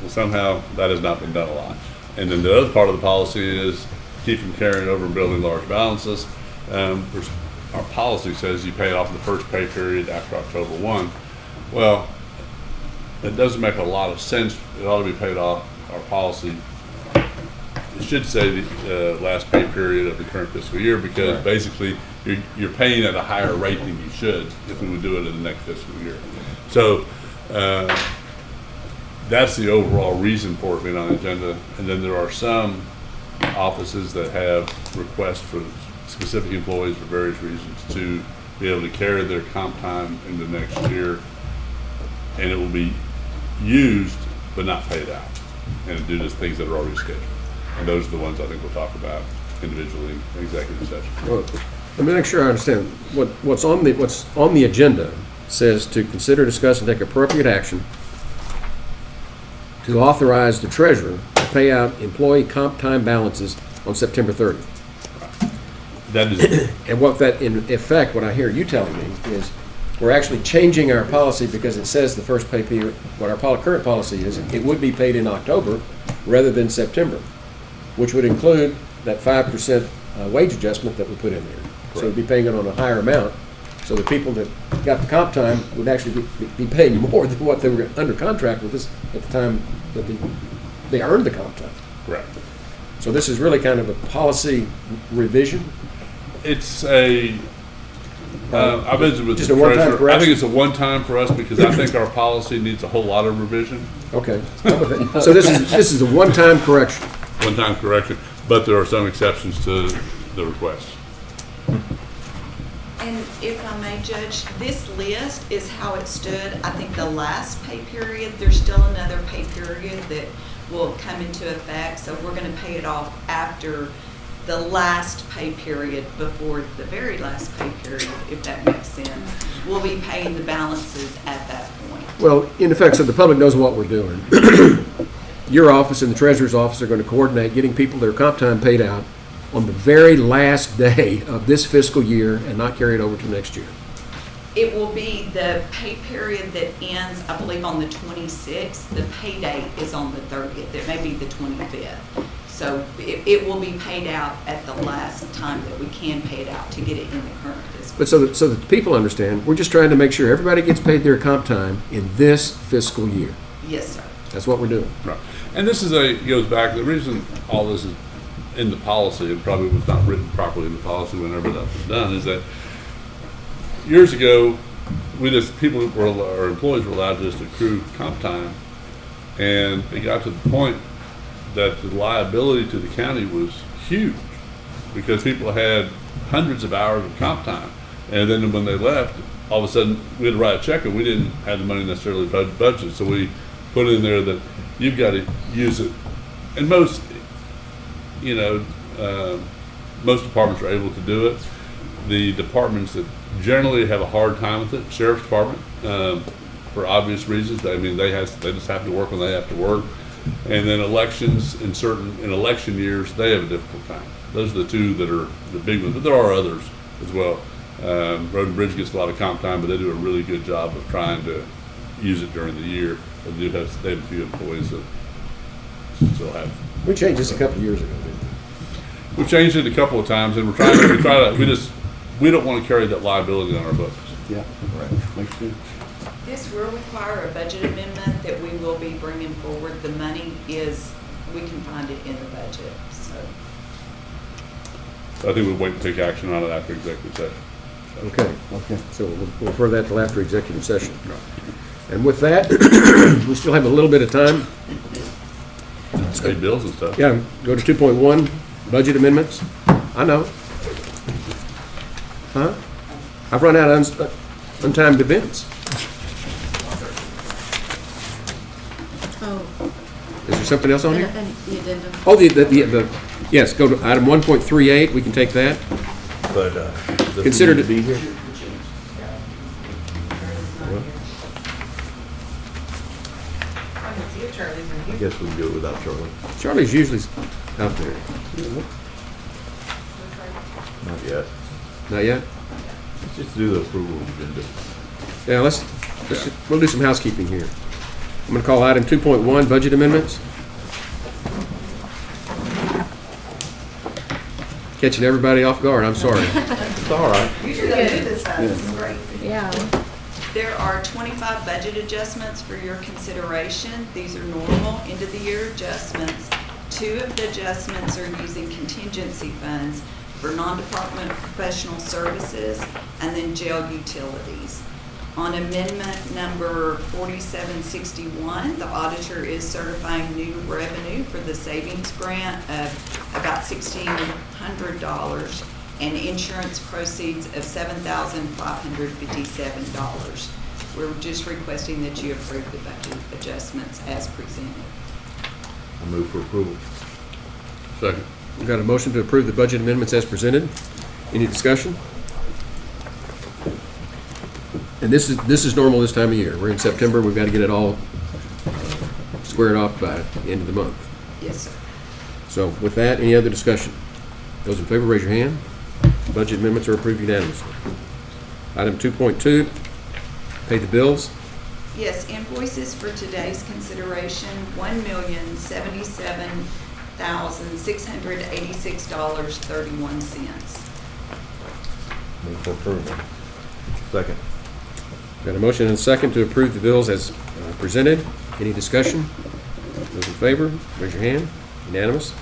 Speaker 5: Well, somehow that has not been done a lot. And then the other part of the policy is keep from carrying over and building large balances. Our policy says you pay it off in the first pay period after October 1. Well, it doesn't make a lot of sense. It ought to be paid off. Our policy, it should say the last pay period of the current fiscal year, because
Speaker 1: Right.
Speaker 5: basically you're paying at a higher rate than you should if we would do it in the next fiscal year. So that's the overall reason for it being on the agenda. And then there are some offices that have requests for specific employees for various reasons to be able to carry their comp time into next year, and it will be used but not paid out, and do the things that are already scheduled. And those are the ones I think we'll talk about individually in executive session.
Speaker 1: Well, let me make sure I understand. What's on the agenda says to consider, discuss, and take appropriate action to authorize the treasurer to pay out employee comp time balances on September 30th.
Speaker 5: That is,
Speaker 1: And what that, in effect, what I hear you telling me is we're actually changing our policy because it says the first pay period, what our current policy is, it would be paid in October rather than September, which would include that 5% wage adjustment that we put in there. So we'd be paying it on a higher amount. So the people that got the comp time would actually be paying more than what they were under contract with us at the time that they earned the comp time.
Speaker 5: correct.
Speaker 1: So this is really kind of a policy revision.
Speaker 5: It's a, I visited with
Speaker 1: Just
Speaker 5: the
Speaker 1: a one-time
Speaker 5: treasurer. I
Speaker 1: correction?
Speaker 5: think it's a one-time for us because I think our policy needs a whole lot of revision.
Speaker 1: Okay. So this is a one-time correction.
Speaker 5: One-time correction, but there are some exceptions to the request.
Speaker 18: And
Speaker 20: If I may, Judge, this list is how it stood. I think the last pay period, there's still another pay period that will come into effect. So we're going to pay it off after the last pay period before the very last pay period, if that makes sense. We'll be paying the balances at that point.
Speaker 1: Well, in effect, so the public knows what we're doing. Your office and the treasurer's office are going to coordinate getting people their comp time paid out on the very last day of this fiscal year and not carry it over to next year.
Speaker 20: It will be the pay period that ends, I believe, on the 26th. The pay date is on the 30th. It may be the 25th. So it will be paid out at the last time that we can pay it out to get it in the current fiscal.
Speaker 1: But so that people understand, we're just trying to make sure everybody gets paid their comp time in this fiscal year.
Speaker 20: Yes, sir.
Speaker 1: That's what we're doing.
Speaker 5: Right. And this goes back, the reason all this is in the policy, and probably was not written properly in the policy whenever that was done, is that years ago, our employees were allowed to just accrue comp time, and it got to the point that the liability to the county was huge because people had hundreds of hours of comp time, and then when they left, all of a sudden we had to write a check, and we didn't have the money necessarily budgeted, so we put in there that you've got to use it, and most departments are able to do it. The departments that generally have a hard time with it, sheriff's department, for obvious reasons. I mean, they just have to work when they have to work. And then elections in election years, they have a difficult time. Those are the two that are the big ones, but there are others as well. Road and Bridge gets a lot of comp time, but they do a really good job of trying to use it during the year. They have a few employees that still have.
Speaker 1: We changed this a couple of years ago, didn't we?
Speaker 5: We've changed it a couple of times, and we don't want to carry that liability on our books.
Speaker 1: Yeah, right. Makes sense.
Speaker 20: This will require a budget amendment that we will be bringing forward. The money is, we can find it in the budget, so.
Speaker 5: I think we'll wait and take action on it after executive session.
Speaker 1: Okay. So we'll refer that till after executive session. And with that, we still have a little bit of time.
Speaker 5: Let's pay bills and stuff.
Speaker 1: Yeah, go to 2.1, budget amendments. I know. Huh? I've run out of untimed events.
Speaker 7: Oh.
Speaker 1: Is there something else on here?
Speaker 7: The addendum.
Speaker 1: Oh, the yes, go to item 1.38, we can take that.
Speaker 3: But
Speaker 1: Consider
Speaker 3: to
Speaker 1: it-
Speaker 3: be here. I guess we can do it without Charlie.
Speaker 1: Charlie's usually out there.
Speaker 3: Not yet.
Speaker 1: Not yet?
Speaker 3: Let's just do the approval agenda.
Speaker 1: Yeah, we'll do some housekeeping here. I'm going to call item 2.1, budget amendments. Catching everybody off guard, I'm sorry.
Speaker 3: It's all right.
Speaker 18: Usually they do this fast. This is great.
Speaker 11: Yeah.
Speaker 20: There are 25 budget adjustments for your consideration. These are normal end-of-the-year adjustments. 2 of the adjustments are using contingency funds for non-department professional services and then jail utilities. On amendment number 4761, the auditor is certifying new revenue for the savings grant of about $1,600 and insurance proceeds of $7,557. We're just requesting that you approve the budget adjustments as presented.
Speaker 3: I move for approval.
Speaker 5: Second.
Speaker 1: We've got a motion to approve the budget amendments as presented. Any discussion? And this is normal this time of year. We're in September, we've got to get it all squared off by the end of the month.
Speaker 20: Yes, sir.
Speaker 1: So with that, any other discussion? Those in favor, raise your hand. Budget amendments are approved unanimously. Item 2.2, pay the bills.
Speaker 20: Yes, invoices for today's consideration, $1,077,686.31.
Speaker 3: Move for approval. Second.
Speaker 1: Got a motion and a second to approve the bills as presented. Any discussion? Those in favor, raise your hand. Unanimous.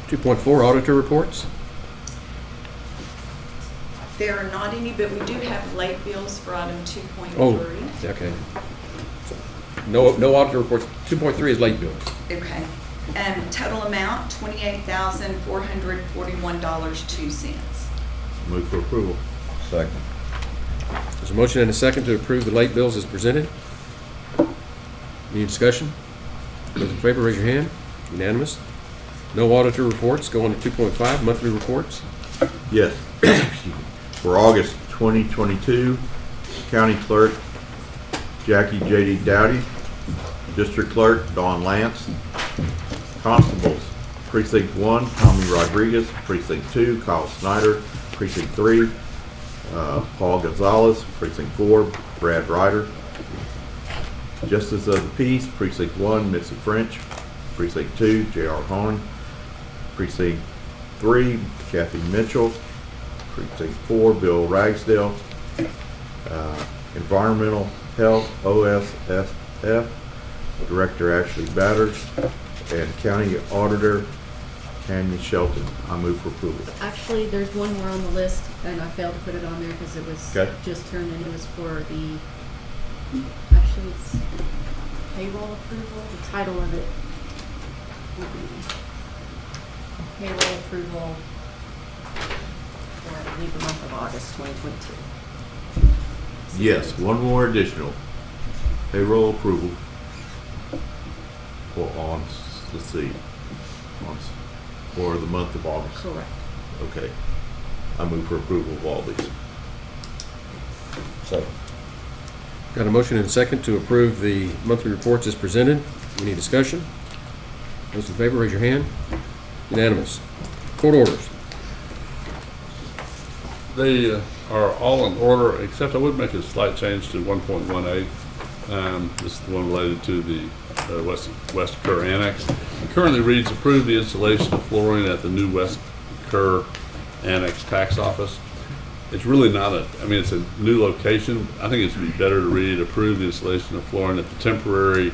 Speaker 1: 2.4, auditor reports.
Speaker 20: There are not any, but we do have late bills for item 2.3.
Speaker 1: Oh, okay. No auditor reports. 2.3 is late bills.
Speaker 20: Okay. Total amount, $28,441.02.
Speaker 3: Move for approval.
Speaker 10: Second.
Speaker 1: There's a motion and a second to approve the late bills as presented. Any discussion? Those in favor, raise your hand. Unanimous. No auditor reports. Go on to 2.5, monthly reports.
Speaker 3: Yes. For August 2022, County Clerk Jackie J.D. Dowdy, District Clerk Dawn Lance, Constables Precinct 1 Tommy Rodriguez, Precinct 2 Kyle Snyder, Precinct 3 Paul Gonzalez, Precinct 4 Brad Ryder, Justice of the Peace Precinct 1 Mitzi French, Precinct 2 J.R. Hahn, Precinct 3 Kathy Mitchell, Precinct 4 Bill Ragsdale, Environmental Health OSSF Director Ashley Batters, and County Auditor Tanya Shelton. I move for approval.
Speaker 8: Actually, there's one more on the list, and I failed to put it on there because it was
Speaker 3: Okay.
Speaker 8: just turned in. It was for the, actually, it's payroll approval. The title of it will be payroll approval for, I believe, the month of August 2022.
Speaker 3: Yes, one more additional payroll approval for let's see, for the month of August.
Speaker 8: Correct.
Speaker 3: Okay. I move for approval of all these.
Speaker 10: Second.
Speaker 1: Got a motion and a second to approve the monthly reports as presented. Any discussion? Those in favor, raise your hand. Unanimous. Court orders.
Speaker 5: They are all in order, except I would make a slight change to 1.18. This is the one related to the West Kerr Annex. It currently reads, approve the installation of flooring at the new West Kerr Annex Tax Office. It's really not it's a new location. I think it should be better to read, approve the installation of flooring at the temporary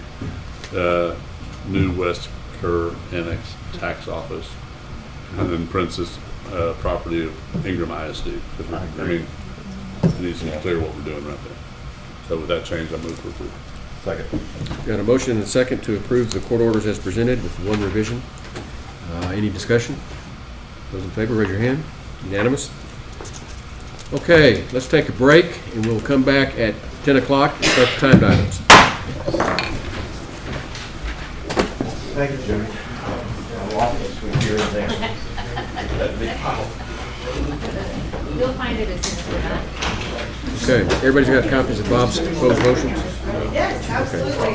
Speaker 5: new West Kerr Annex Tax Office. And then parentheses, property of Ingram ISD. It needs to be clear what we're doing right there. So with that change, I move for approval.
Speaker 3: Second.
Speaker 1: Got a motion and a second to approve the court orders as presented with one revision. Any discussion? Those in favor, raise your hand. Unanimous. Okay, let's take a break, and we'll come back at 10 o'clock and start the timed items.
Speaker 3: Thank you, Jimmy.
Speaker 15: You'll find it as soon as we're done.
Speaker 1: Okay, everybody's got copies of Bob's proposed motions?
Speaker 18: Yes, absolutely. One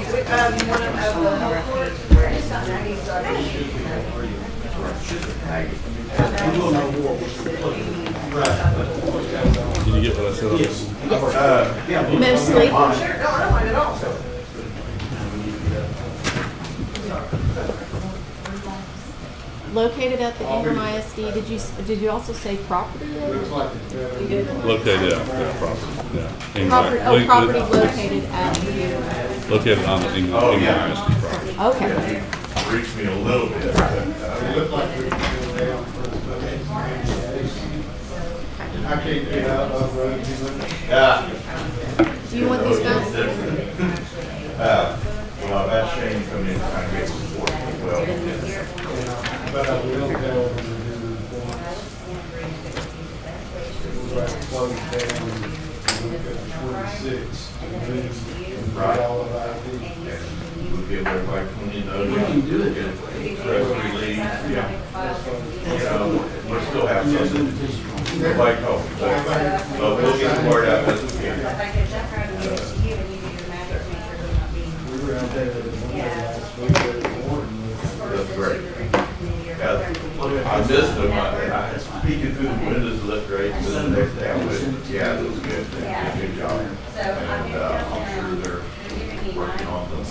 Speaker 5: Can you get what I said on this?
Speaker 8: Mostly.
Speaker 18: Sure, no, I don't mind at all.
Speaker 8: Located at the Ingram ISD, did you also say property?
Speaker 5: Located at property, yeah.
Speaker 8: Property located at the.
Speaker 5: Located on the Ingram ISD property.
Speaker 8: Okay.
Speaker 3: Reached me a little bit.
Speaker 13: I can't get out of road.
Speaker 8: Do you want these back?
Speaker 3: Well, I've asked Shane to come in and kind of get support as well.
Speaker 13: But I will go close down and look at 26.
Speaker 3: Right.
Speaker 13: All of ID.
Speaker 3: We'll give everybody 20 notice. We can do it. Press release, yeah. You know, we'll still have something. Nobody told me, but we'll get the word out as we can.
Speaker 13: We were out there last week at the morning.
Speaker 3: That's great. Yeah, I missed them. I was peeking through the windows, it looked great. And then the next day I went, yeah, it was good. They did a good job. And I'm sure they're working on them.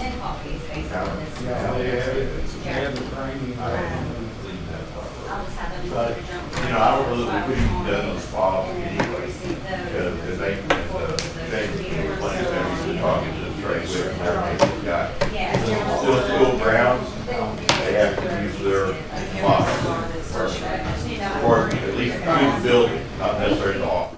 Speaker 13: Yeah, they had the training.
Speaker 3: But, you know, I don't know that we could have done on the spot anyway, because they were playing there, talking to the trade with, and everything got. Still school grounds, they have to use their lots, or at least use the building, not necessarily the office.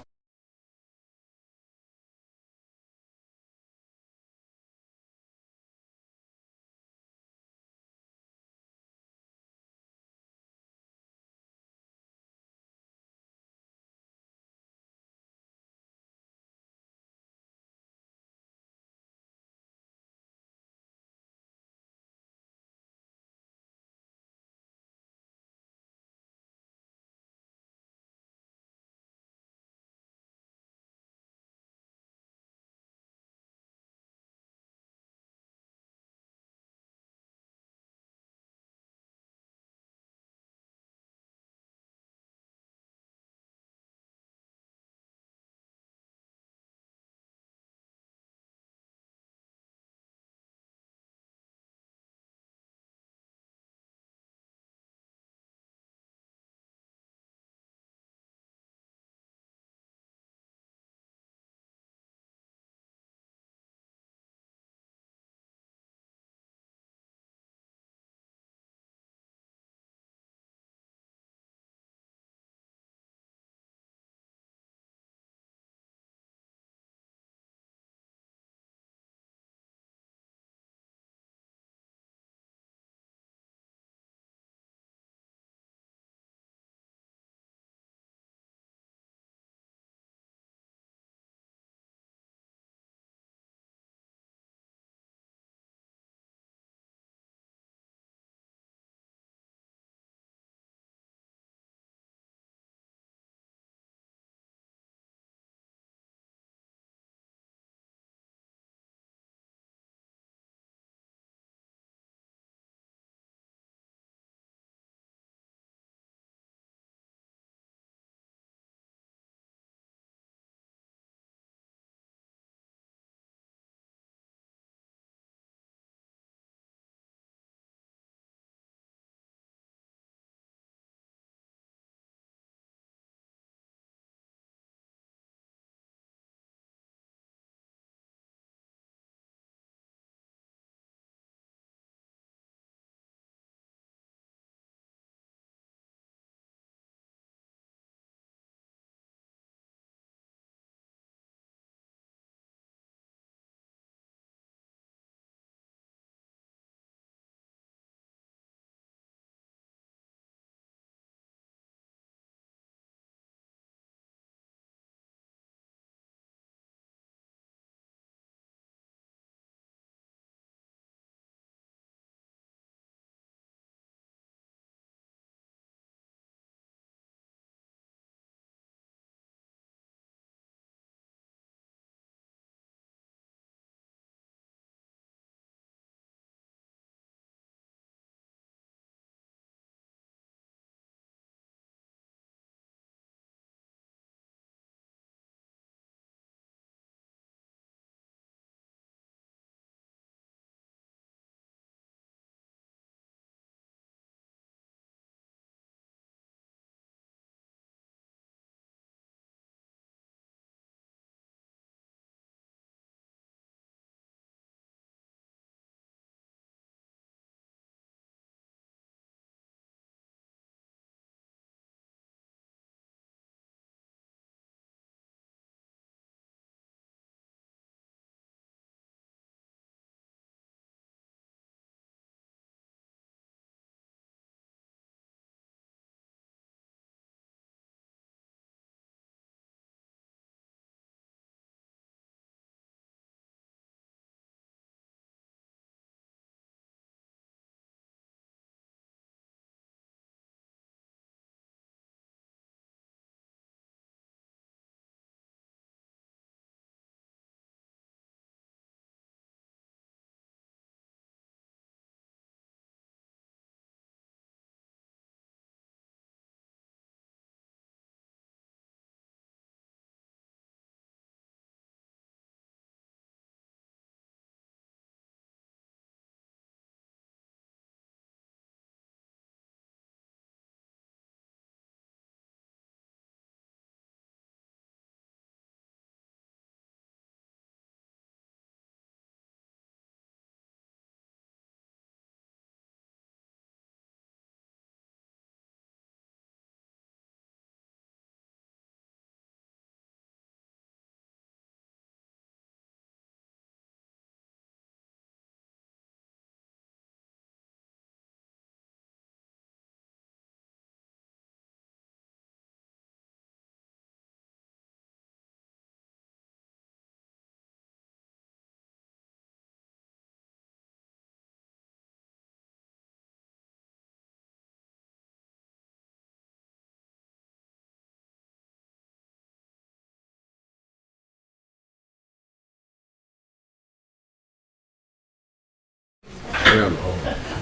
Speaker 1: around.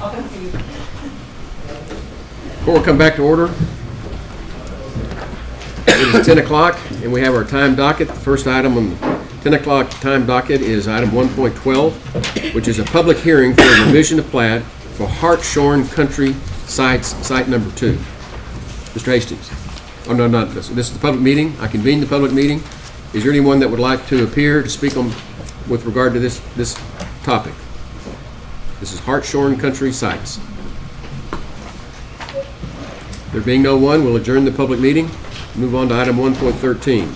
Speaker 11: I'll come see you.
Speaker 1: Before we come back to order, it is 10 o'clock, and we have our time docket. The first item on the 10 o'clock time docket is item 1.12, which is a public hearing for a revision of plat for Hartshorn Country Site Number 2. Mr. Hastings. Oh, no, not this. This is the public meeting. I convened the public meeting. Is there anyone that would like to appear to speak on with regard to this topic? This is Hartshorn Country Sites. There being no one, we'll adjourn the public meeting. Move on to item 1.13,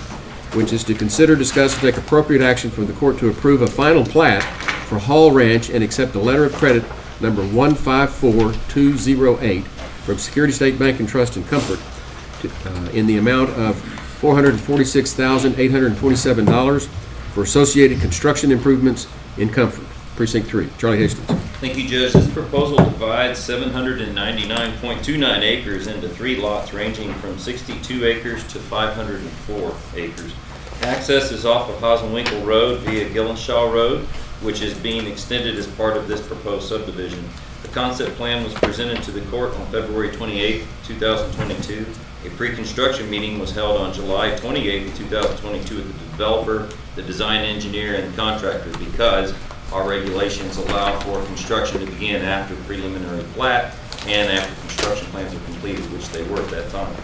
Speaker 1: which is to consider, discuss, and take appropriate action from the court to approve a final plat for Hall Ranch and accept a letter of credit number 154208 from Security State Bank and Trust and Comfort in the amount of $446,827 for associated construction improvements in Comfort. Precinct 3. Charlie Hastings.
Speaker 21: Thank you, Judge. This proposal divides 799.29 acres into 3 lots ranging from 62 acres to 504 acres. Access is off of Hossenwinkle Road via Gillenshaw Road, which is being extended as part of this proposed subdivision. The concept plan was presented to the court on February 28, 2022. A pre-construction meeting was held on July 28, 2022 with the developer, the design engineer, and the contractor because our regulations allow for construction to begin after preliminary plat and after construction plans are completed, which they were at that time.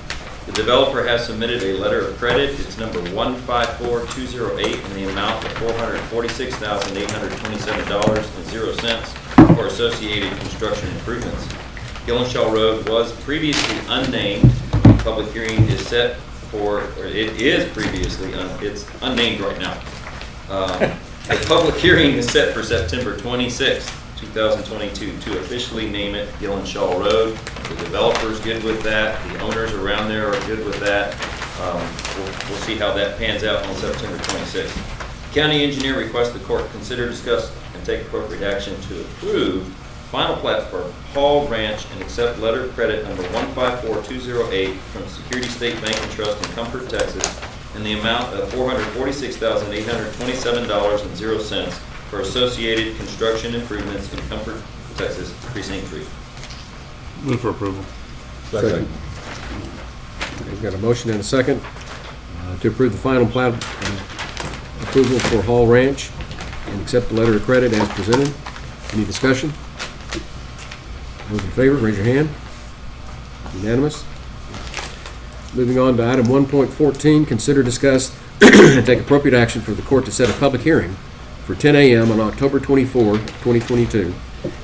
Speaker 21: The developer has submitted a letter of credit. It's number 154208 in the amount of $446,827.00 for associated construction improvements. Gillenshaw Road was previously unnamed. Public hearing is set for, or it is previously, it's unnamed right now. The public hearing is set for September 26, 2022 to officially name it Gillenshaw Road. The developer's good with that. The owners around there are good with that. We'll see how that pans out on September 26th. County engineer requests the court consider, discuss, and take appropriate action to approve final plat for Hall Ranch and accept letter of credit number 154208 from Security State Bank and Trust in Comfort, Texas, in the amount of $446,827.00 for associated construction improvements in Comfort, Texas, Precinct 3.
Speaker 2: Move for approval.
Speaker 1: Second. We've got a motion and a second to approve the final plat approval for Hall Ranch and accept the letter of credit as presented. Any discussion? Those in favor, raise your hand. Unanimous. Moving on to item 1.14, consider, discuss, and take appropriate action for the court to set a public hearing for 10 a.m. on October 24, 2022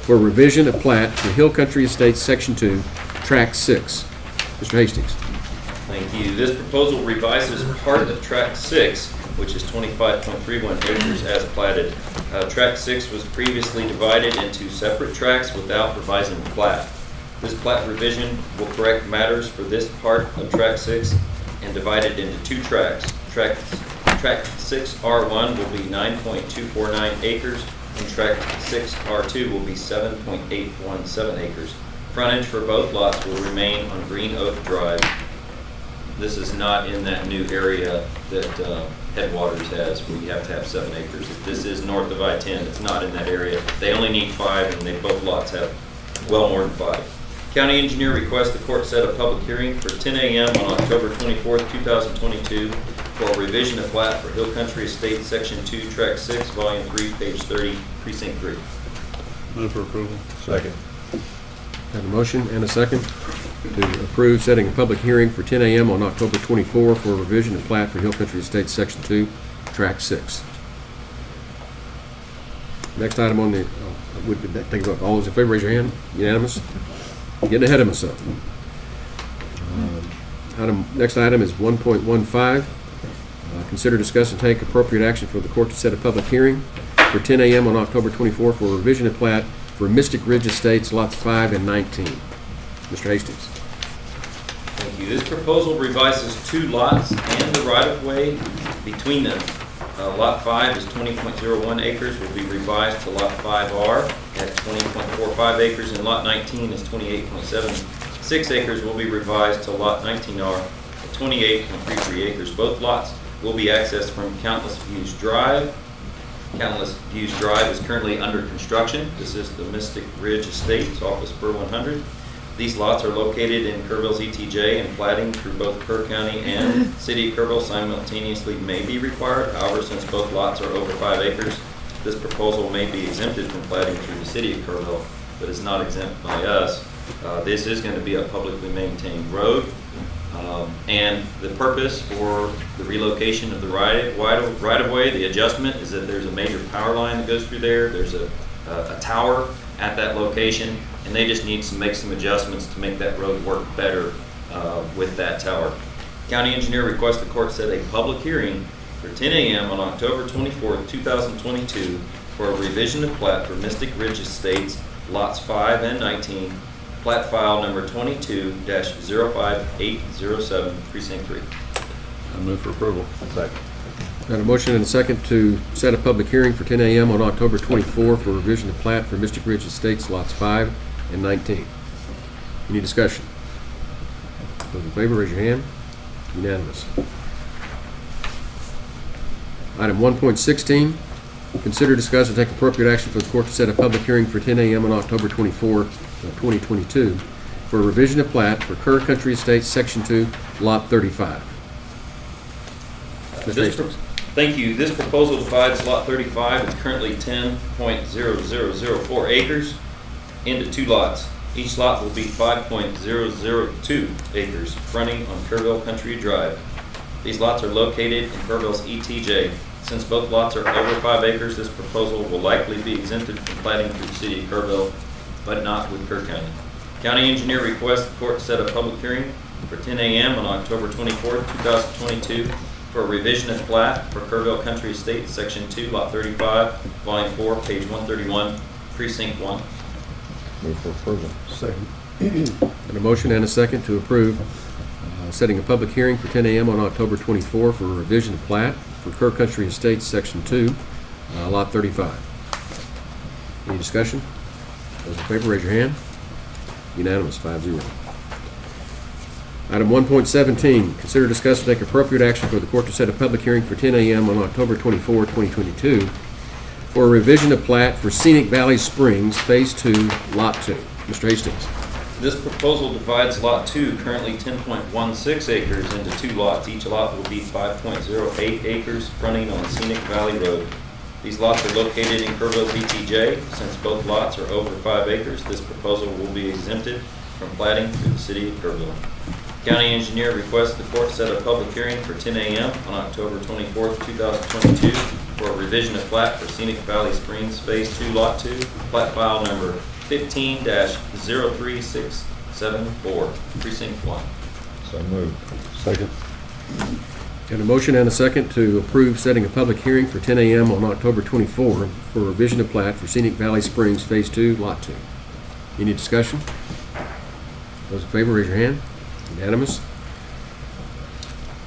Speaker 1: for a revision of plat for Hill Country Estates Section 2, Tract 6. Mr. Hastings.
Speaker 21: Thank you. This proposal revises part of Tract 6, which is 25.31 acres as platted. Tract 6 was previously divided into separate tracts without revising the plat. This plat revision will correct matters for this part of Tract 6 and divide it into 2 tracts. Tract 6R1 will be 9.249 acres and Tract 6R2 will be 7.817 acres. Frontage for both lots will remain on Green Oak Drive. This is not in that new area that Headwaters has where you have to have 7 acres. If this is north of I-10, it's not in that area. They only need 5 and both lots have well more than 5. County engineer requests the court set a public hearing for 10 a.m. on October 24, 2022 for a revision of plat for Hill Country Estates Section 2, Tract 6, Volume 3, page 30, Precinct 3.
Speaker 2: Move for approval.
Speaker 3: Second.
Speaker 1: Have a motion and a second to approve setting a public hearing for 10 a.m. on October 24 for a revision of plat for Hill Country Estates Section 2, Tract 6. Next item on the, take a vote. All those in favor, raise your hand. Unanimous. Getting ahead of myself. Next item is 1.15. Consider, discuss, and take appropriate action for the court to set a public hearing for 10 a.m. on October 24 for a revision of plat for Mystic Ridge Estates, lots 5 and 19. Mr. Hastings.
Speaker 21: Thank you. This proposal revises 2 lots and the right-of-way between them. Lot 5 is 20.01 acres, will be revised to Lot 5R at 20.45 acres, and Lot 19 is 28.76 acres, will be revised to Lot 19R at 28.33 acres. Both lots will be accessed from Countless Views Drive. Countless Views Drive is currently under construction. This is the Mystic Ridge Estates off of Spur 100. These lots are located in Kerrville's ETJ, and platting through both Kerr County and City of Kerrville simultaneously may be required. However, since both lots are over 5 acres, this proposal may be exempted from platting through the City of Kerrville, but is not exempt by us. This is going to be a publicly maintained road, and the purpose for the relocation of the right-of-way, the adjustment, is that there's a major power line that goes through there. There's a tower at that location, and they just need to make some adjustments to make that road work better with that tower. County engineer requests the court set a public hearing for 10 a.m. on October 24th, 2022 for a revision of plat for Mystic Ridge Estates, lots 5 and 19, plat file number 22-05807, precinct 3.
Speaker 5: I move for approval.
Speaker 10: Second.
Speaker 1: Got a motion and a second to set a public hearing for 10 a.m. on October 24 for revision of plat for Mystic Ridge Estates, lots 5 and 19. Any discussion? Those in favor, raise your hand. Unanimous. Item 1.16, consider, discuss, and take appropriate action for the court to set a public hearing for 10 a.m. on October 24, 2022 for a revision of plat for Kerr Country Estates, Section 2, Lot 35. Mr. Hastings.
Speaker 21: Thank you. This proposal divides Lot 35, it's currently 10.0004 acres, into 2 lots. Each lot will be 5.002 acres, fronting on Kerrville Country Drive. These lots are located in Kerrville's ETJ. Since both lots are over 5 acres, this proposal will likely be exempted from platting through the City of Kerrville, but not with Kerr County. County engineer requests the court set a public hearing for 10 a.m. on October 24, 2022 for a revision of plat for Kerrville Country Estates, Section 2, Lot 35, Volume 4, page 131, Precinct 1.
Speaker 10: Move for approval.
Speaker 13: Second.
Speaker 1: And a motion and a second to approve setting a public hearing for 10 a.m. on October 24 for a revision of plat for Kerr Country Estates, Section 2, Lot 35. Any discussion? Those in favor, raise your hand. Unanimous, 5-0. Item 1.17, consider, discuss, and take appropriate action for the court to set a public hearing for 10 a.m. on October 24, 2022 for a revision of plat for Scenic Valley Springs, Phase 2, Lot 2. Mr. Hastings.
Speaker 21: This proposal divides Lot 2, currently 10.16 acres, into 2 lots. Each lot will be 5.08 acres, fronting on Scenic Valley Road. These lots are located in Kerrville's ETJ. Since both lots are over 5 acres, this proposal will be exempted from platting through the City of Kerrville. County engineer requests the court set a public hearing for 10 a.m. on October 24, 2022 for a revision of plat for Scenic Valley Springs, Phase 2, Lot 2, plat file number 15-03674, Precinct 1.
Speaker 10: So moved.
Speaker 13: Second.
Speaker 1: Got a motion and a second to approve setting a public hearing for 10 a.m. on October 24 for a revision of plat for Scenic Valley Springs, Phase 2, Lot 2. Any discussion? Those in favor, raise your hand. Unanimous.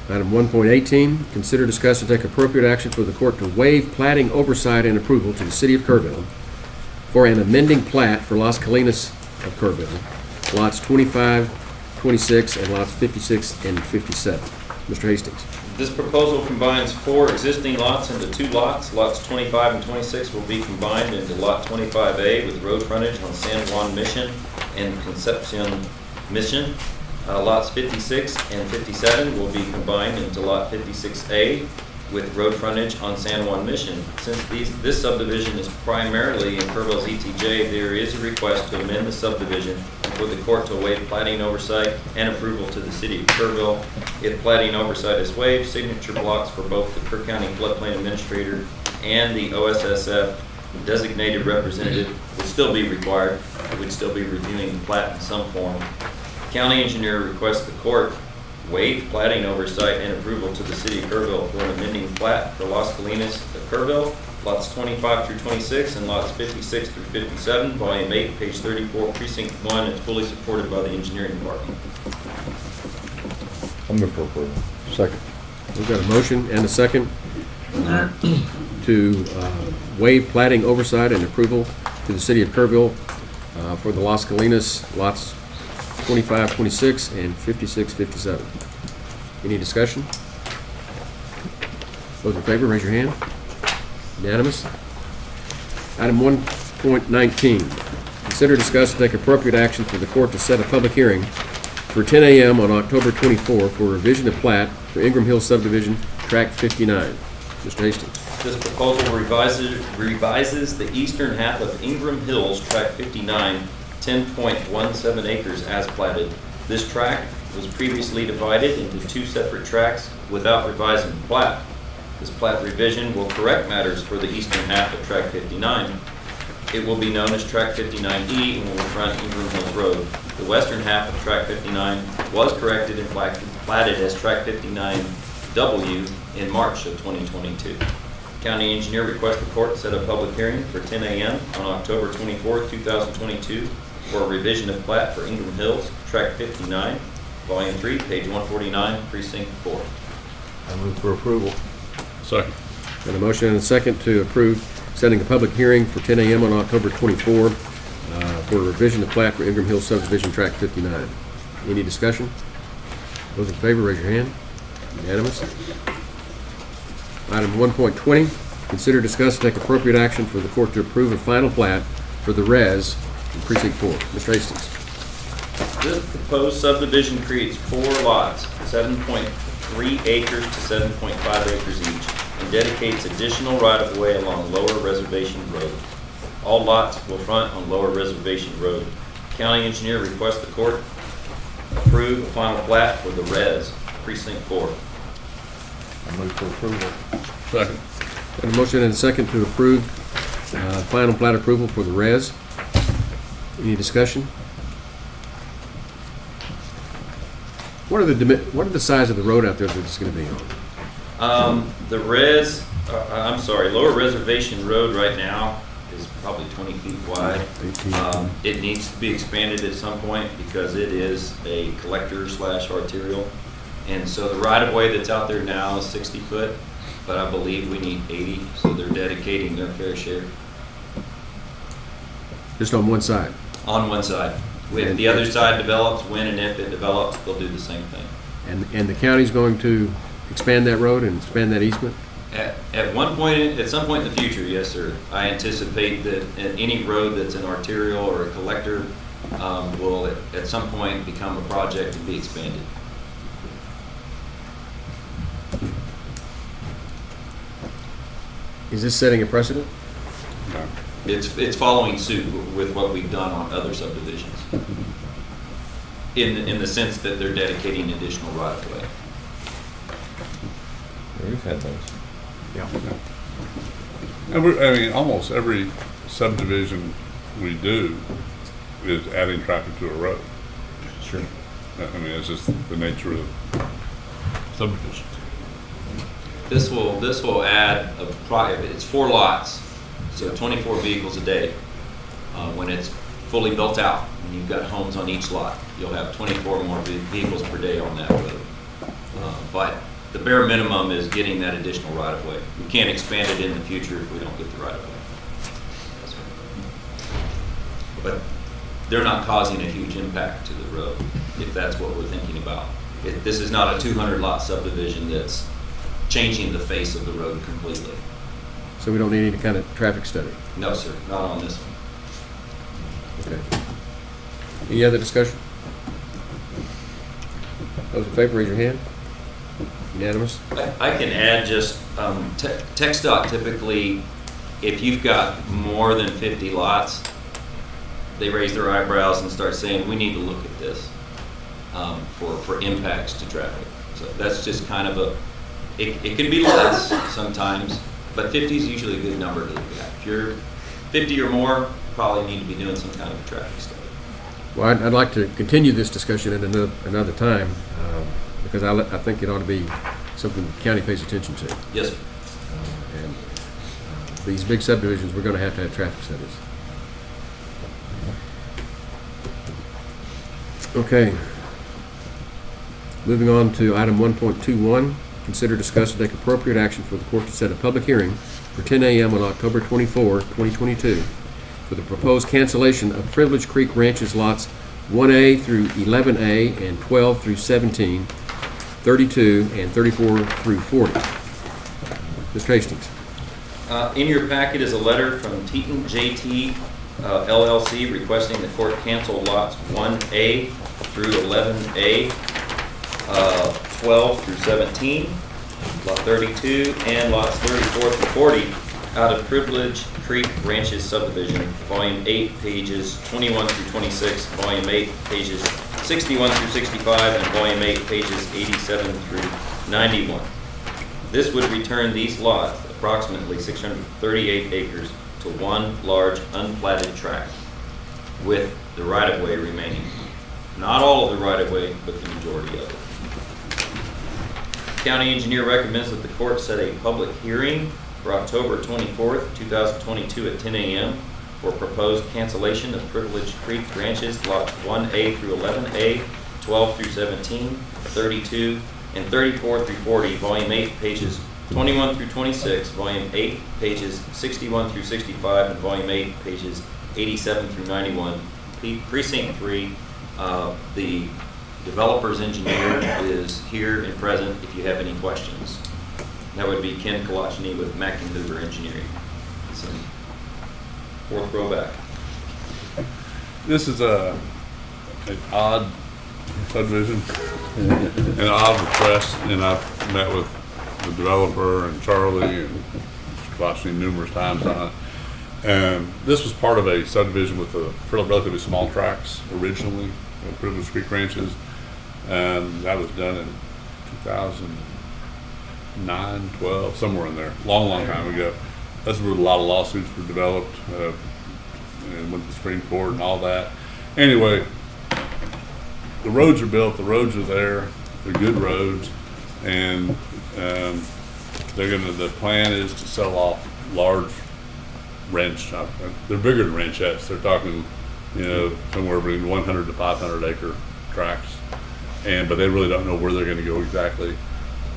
Speaker 1: Item 1.18, consider, discuss, and take appropriate action for the court to waive platting oversight and approval to the City of Kerrville for an amending plat for Las Colinas of Kerrville, lots 25, 26, and lots 56 and 57. Mr. Hastings.
Speaker 21: This proposal combines 4 existing lots into 2 lots. Lots 25 and 26 will be combined into Lot 25A with road frontage on San Juan Mission and Concepcion Mission. Lots 56 and 57 will be combined into Lot 56A with road frontage on San Juan Mission. Since this subdivision is primarily in Kerrville's ETJ, there is a request to amend the subdivision and for the court to waive platting oversight and approval to the City of Kerrville. If platting oversight is waived, signature blocks for both the Kerr County Floodplain Administrator and the OSSF designated representative would still be required. We'd still be reviewing the plat in some form. County engineer requests the court waive platting oversight and approval to the City of Kerrville for an amending plat for Las Colinas of Kerrville, lots 25 through 26 and lots 56 through 57, volume 8, page 34, precinct 1. It's fully supported by the engineering department.
Speaker 10: I'll move for approval.
Speaker 13: Second.
Speaker 1: We've got a motion and a second to waive platting oversight and approval to the City of Kerrville for the Las Colinas lots 25, 26, and 56, 57. Any discussion? Those in favor, raise your hand. Unanimous? Item 1.19, consider, discuss, and take appropriate action for the court to set a public hearing for 10 a.m. on October 24 for revision of plat for Ingram Hill subdivision, tract 59. Mr. Hastings.
Speaker 21: This proposal revises the eastern half of Ingram Hills, tract 59, 10.17 acres as platted. This tract was previously divided into two separate tracts without revising the plat. This plat revision will correct matters for the eastern half of tract 59. It will be known as tract 59E and will front Ingram Hills Road. The western half of tract 59 was corrected and platted as tract 59W in March of 2022. County engineer requests the court set a public hearing for 10 a.m. on October 24, 2022 for a revision of plat for Ingram Hills, tract 59, volume 3, page 149, precinct 4.
Speaker 3: I move for approval.
Speaker 5: Second.
Speaker 1: Got a motion and a second to approve setting a public hearing for 10 a.m. on October 24 for a revision of plat for Ingram Hills subdivision, tract 59. Any discussion? Those in favor, raise your hand. Unanimous. Item 1.20, consider, discuss, and take appropriate action for the court to approve a final plat for the res in precinct 4. Mr. Hastings.
Speaker 21: This proposed subdivision creates 4 lots, 7.3 acres to 7.5 acres each, and dedicates additional right-of-way along Lower Reservation Road. All lots will front on Lower Reservation Road. County engineer requests the court approve a final plat for the res, precinct 4.
Speaker 3: I move for approval.
Speaker 5: Second.
Speaker 1: Got a motion and a second to approve final plat approval for the res. Any discussion? What are the size of the road out there that it's going to be on?
Speaker 21: The Lower Reservation Road right now is probably 20 feet wide. It needs to be expanded at some point because it is a collector/arterial. And so the right-of-way that's out there now is 60 foot, but I believe we need 80, so they're dedicating their fair share.
Speaker 1: Just on one side?
Speaker 21: On one side. If the other side develops, when and if it develops, they'll do the same thing.
Speaker 1: And the county's going to expand that road and expand that easement?
Speaker 21: At some point in the future, yes, sir. I anticipate that any road that's an arterial or a collector will at some point become a project and be expanded.
Speaker 1: Is this setting a precedent?
Speaker 5: No.
Speaker 21: It's following suit with what we've done on other subdivisions. In the sense that they're dedicating additional right-of-way.
Speaker 10: We've had those.
Speaker 1: Yeah.
Speaker 5: And almost every subdivision we do is adding traffic to a road.
Speaker 10: Sure.
Speaker 5: It's just the nature of subdivision.
Speaker 21: This will add it's 4 lots, so 24 vehicles a day. When it's fully built out, and you've got homes on each lot, you'll have 24 more vehicles per day on that road. But the bare minimum is getting that additional right-of-way. We can't expand it in the future if we don't get the right-of-way. But they're not causing a huge impact to the road, if that's what we're thinking about. This is not a 200-lot subdivision that's changing the face of the road completely.
Speaker 1: So we don't need any kind of traffic study?
Speaker 21: No, sir, not on this one.
Speaker 1: Okay. Any other discussion? Those in favor, raise your hand. Unanimous?
Speaker 21: I can add just, TxDOT typically, if you've got more than 50 lots, they raise their eyebrows and start saying, we need to look at this for impacts to traffic. So that's just kind of it can be less sometimes, but 50 is usually a good number to look at. If you're 50 or more, probably need to be doing some kind of a traffic study.
Speaker 1: Well, I'd like to continue this discussion at another time because I think it ought to be something the county pays attention to.
Speaker 21: Yes, sir.
Speaker 1: And these big subdivisions, we're going to have traffic studies. Okay. Moving on to item 1.21, consider, discuss, and take appropriate action for the court to set a public hearing for 10 a.m. on October 24, 2022 for the proposed cancellation of Privilege Creek Ranches lots 1A through 11A and 12 through 17, 32, and 34 through 40. Mr. Hastings.
Speaker 21: In your packet is a letter from Teton JT LLC requesting the court cancel lots 1A through 11A, 12 through 17, lot 32, and lots 34 through 40 out of Privilege Creek Ranches subdivision, volume 8, pages 21 through 26, volume 8, pages 61 through 65, and volume 8, pages 87 through 91. This would return these lots, approximately 638 acres, to one large unplatted tract, with the right-of-way remaining. Not all of the right-of-way, but the majority of it. County engineer recommends that the court set a public hearing for October 24th, 2022 at 10 a.m. for proposed cancellation of Privilege Creek Ranches lots 1A through 11A, 12 through 17, 32, and 34 through 40, volume 8, pages 21 through 26, volume 8, pages 61 through 65, and volume 8, pages 87 through 91. Precinct 3, the developer's engineer is here and present if you have any questions. That would be Ken Kolachny with Mackin Hoover Engineering. So, fourth row back.
Speaker 5: This is an odd subdivision, an odd request, and I've met with the developer and Charlie and Kolachny numerous times on it. This was part of a subdivision with a relatively small tracts originally, Privilege Creek Ranches. That was done in 2009, 12, somewhere in there, long time ago. That's where a lot of lawsuits were developed, and went to the Supreme Court and all that. Anyway, the roads are built, the roads are there, they're good roads, and the plan is to sell off large ranch. They're bigger than ranchettes. They're talking, somewhere between 100 to 500 acre tracts. But they really don't know where they're going to go exactly,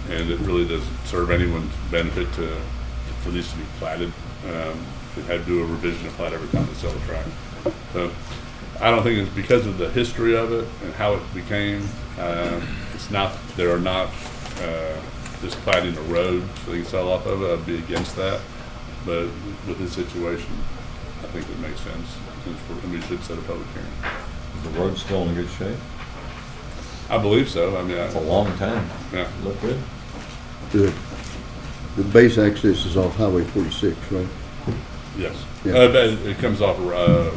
Speaker 5: and it really doesn't serve anyone's benefit for these to be platted. They've had to do a revision of plat every time they sell a tract. So I don't think it's because of the history of it and how it became. It's not. They are not just platting a road so they can sell off of it. I'd be against that. But with this situation, I think it makes sense, and we should set a public hearing.
Speaker 10: Is the road still in good shape?
Speaker 5: I believe so. I mean,
Speaker 10: it's a long time.
Speaker 5: Yeah.
Speaker 10: Look good.
Speaker 6: The base access is off Highway 46, right?
Speaker 5: Yes.
Speaker 6: Yeah.
Speaker 5: It comes off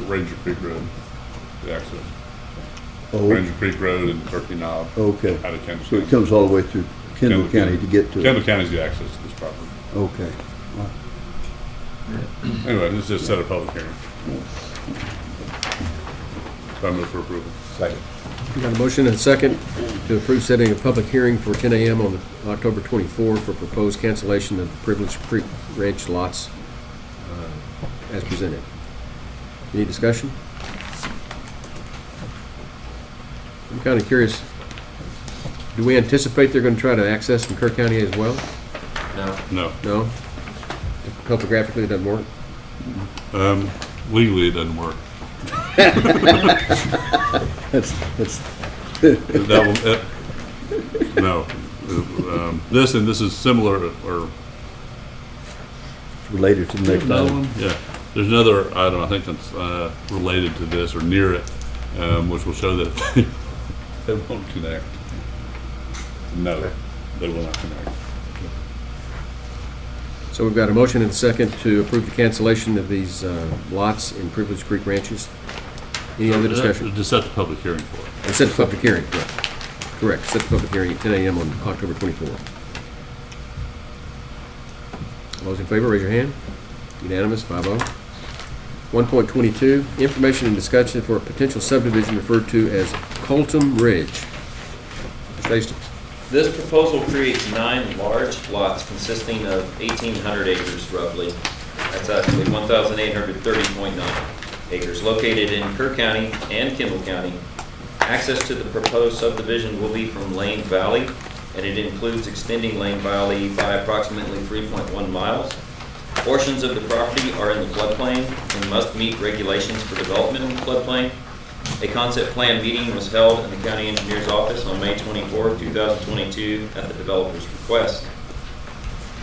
Speaker 5: Ranger Creek Road, the access.
Speaker 6: Oh.
Speaker 5: Ranger Creek Road and Turkey Knob.
Speaker 6: Okay.
Speaker 5: Out of Kendall
Speaker 6: So
Speaker 5: County.
Speaker 6: it comes all the way through Kendall County to get to it?
Speaker 5: Kendall County is the access to this property.
Speaker 6: Okay.
Speaker 5: Anyway, let's just set a public hearing. So I move for approval.
Speaker 10: Second.
Speaker 1: We got a motion and a second to approve setting a public hearing for 10 a.m. on October 24 for proposed cancellation of the Privilege Creek Ranch lots as presented. Any discussion? I'm kind of curious, do we anticipate they're going to try to access from Kerr County as well?
Speaker 21: No.
Speaker 1: No? Topographically, it doesn't work?
Speaker 5: Legally, it doesn't work. No. This is similar or
Speaker 6: related to the next
Speaker 5: one. Yeah, there's another item I think that's related to this or near it, which will show that they won't connect. No, they will not connect.
Speaker 1: So we've got a motion and a second to approve the cancellation of these lots in Privilege Creek Ranches. Any other discussion?
Speaker 5: Just set the public hearing for it.
Speaker 1: And set the public hearing, correct. Correct, set the public hearing at 10 a.m. on October 24. All those in favor, raise your hand. Unanimous, 5-0. 1.22, information and discussion for a potential subdivision referred to as Colton Ridge. Mr. Hastings.
Speaker 21: This proposal creates 9 large lots consisting of 1,800 acres roughly. That's actually 1,830.9 acres located in Kerr County and Kendall County. Access to the proposed subdivision will be from Lane Valley, and it includes extending Lane Valley by approximately 3.1 miles. Portions of the property are in the floodplain and must meet regulations for development in the floodplain. A concept plan meeting was held in the county engineer's office on May 24, 2022 at the developer's request.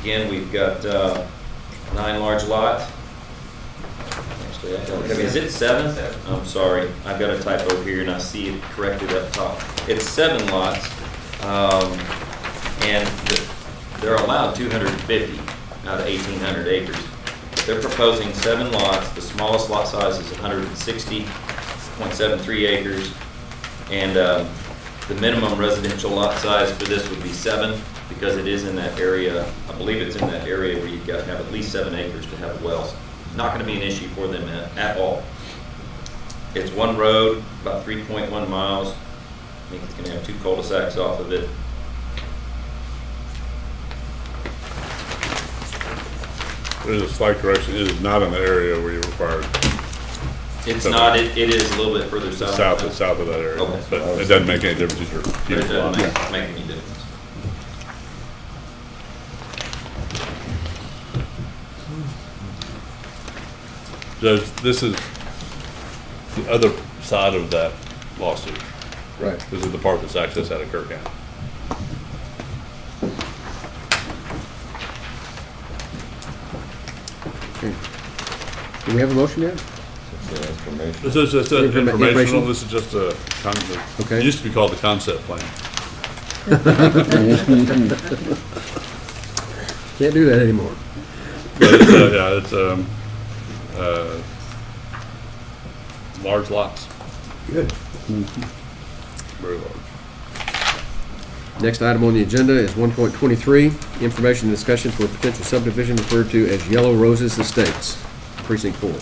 Speaker 21: Again, we've got 9 large lots. Actually, is it 7? I'm sorry, I've got a typo here and I see it corrected up top. It's 7 lots, and they're allowed 250 out of 1,800 acres. They're proposing 7 lots. The smallest lot size is 160.73 acres, and the minimum residential lot size for this would be 7, because it is in that area. I believe it's in that area where you've got to have at least 7 acres to have wells. Not going to be an issue for them at all. It's one road, about 3.1 miles. I think it's going to have 2 cul-de-sacs off of it.
Speaker 2: There's a slight correction. It is not in the area where you're required.
Speaker 21: It's not. It is a little bit further south.
Speaker 2: South of that area.
Speaker 21: Okay.
Speaker 2: But it doesn't make any difference if you're.
Speaker 21: But it doesn't make any difference.
Speaker 2: Judge, this is the other side of that lawsuit.
Speaker 1: Right.
Speaker 2: This is the part that's accessed out of Kerr County.
Speaker 1: Okay. Do we have a motion yet?
Speaker 2: This is just an informational.
Speaker 1: Information?
Speaker 2: This is just a
Speaker 1: Okay.
Speaker 2: It used to be called the concept plan.
Speaker 1: Can't do that anymore.
Speaker 2: But it's, large lots,
Speaker 1: Good.
Speaker 2: very large.
Speaker 1: Next item on the agenda is 1.23, information and discussion for potential subdivision referred to as Yellow Roses Estates, Precinct 4.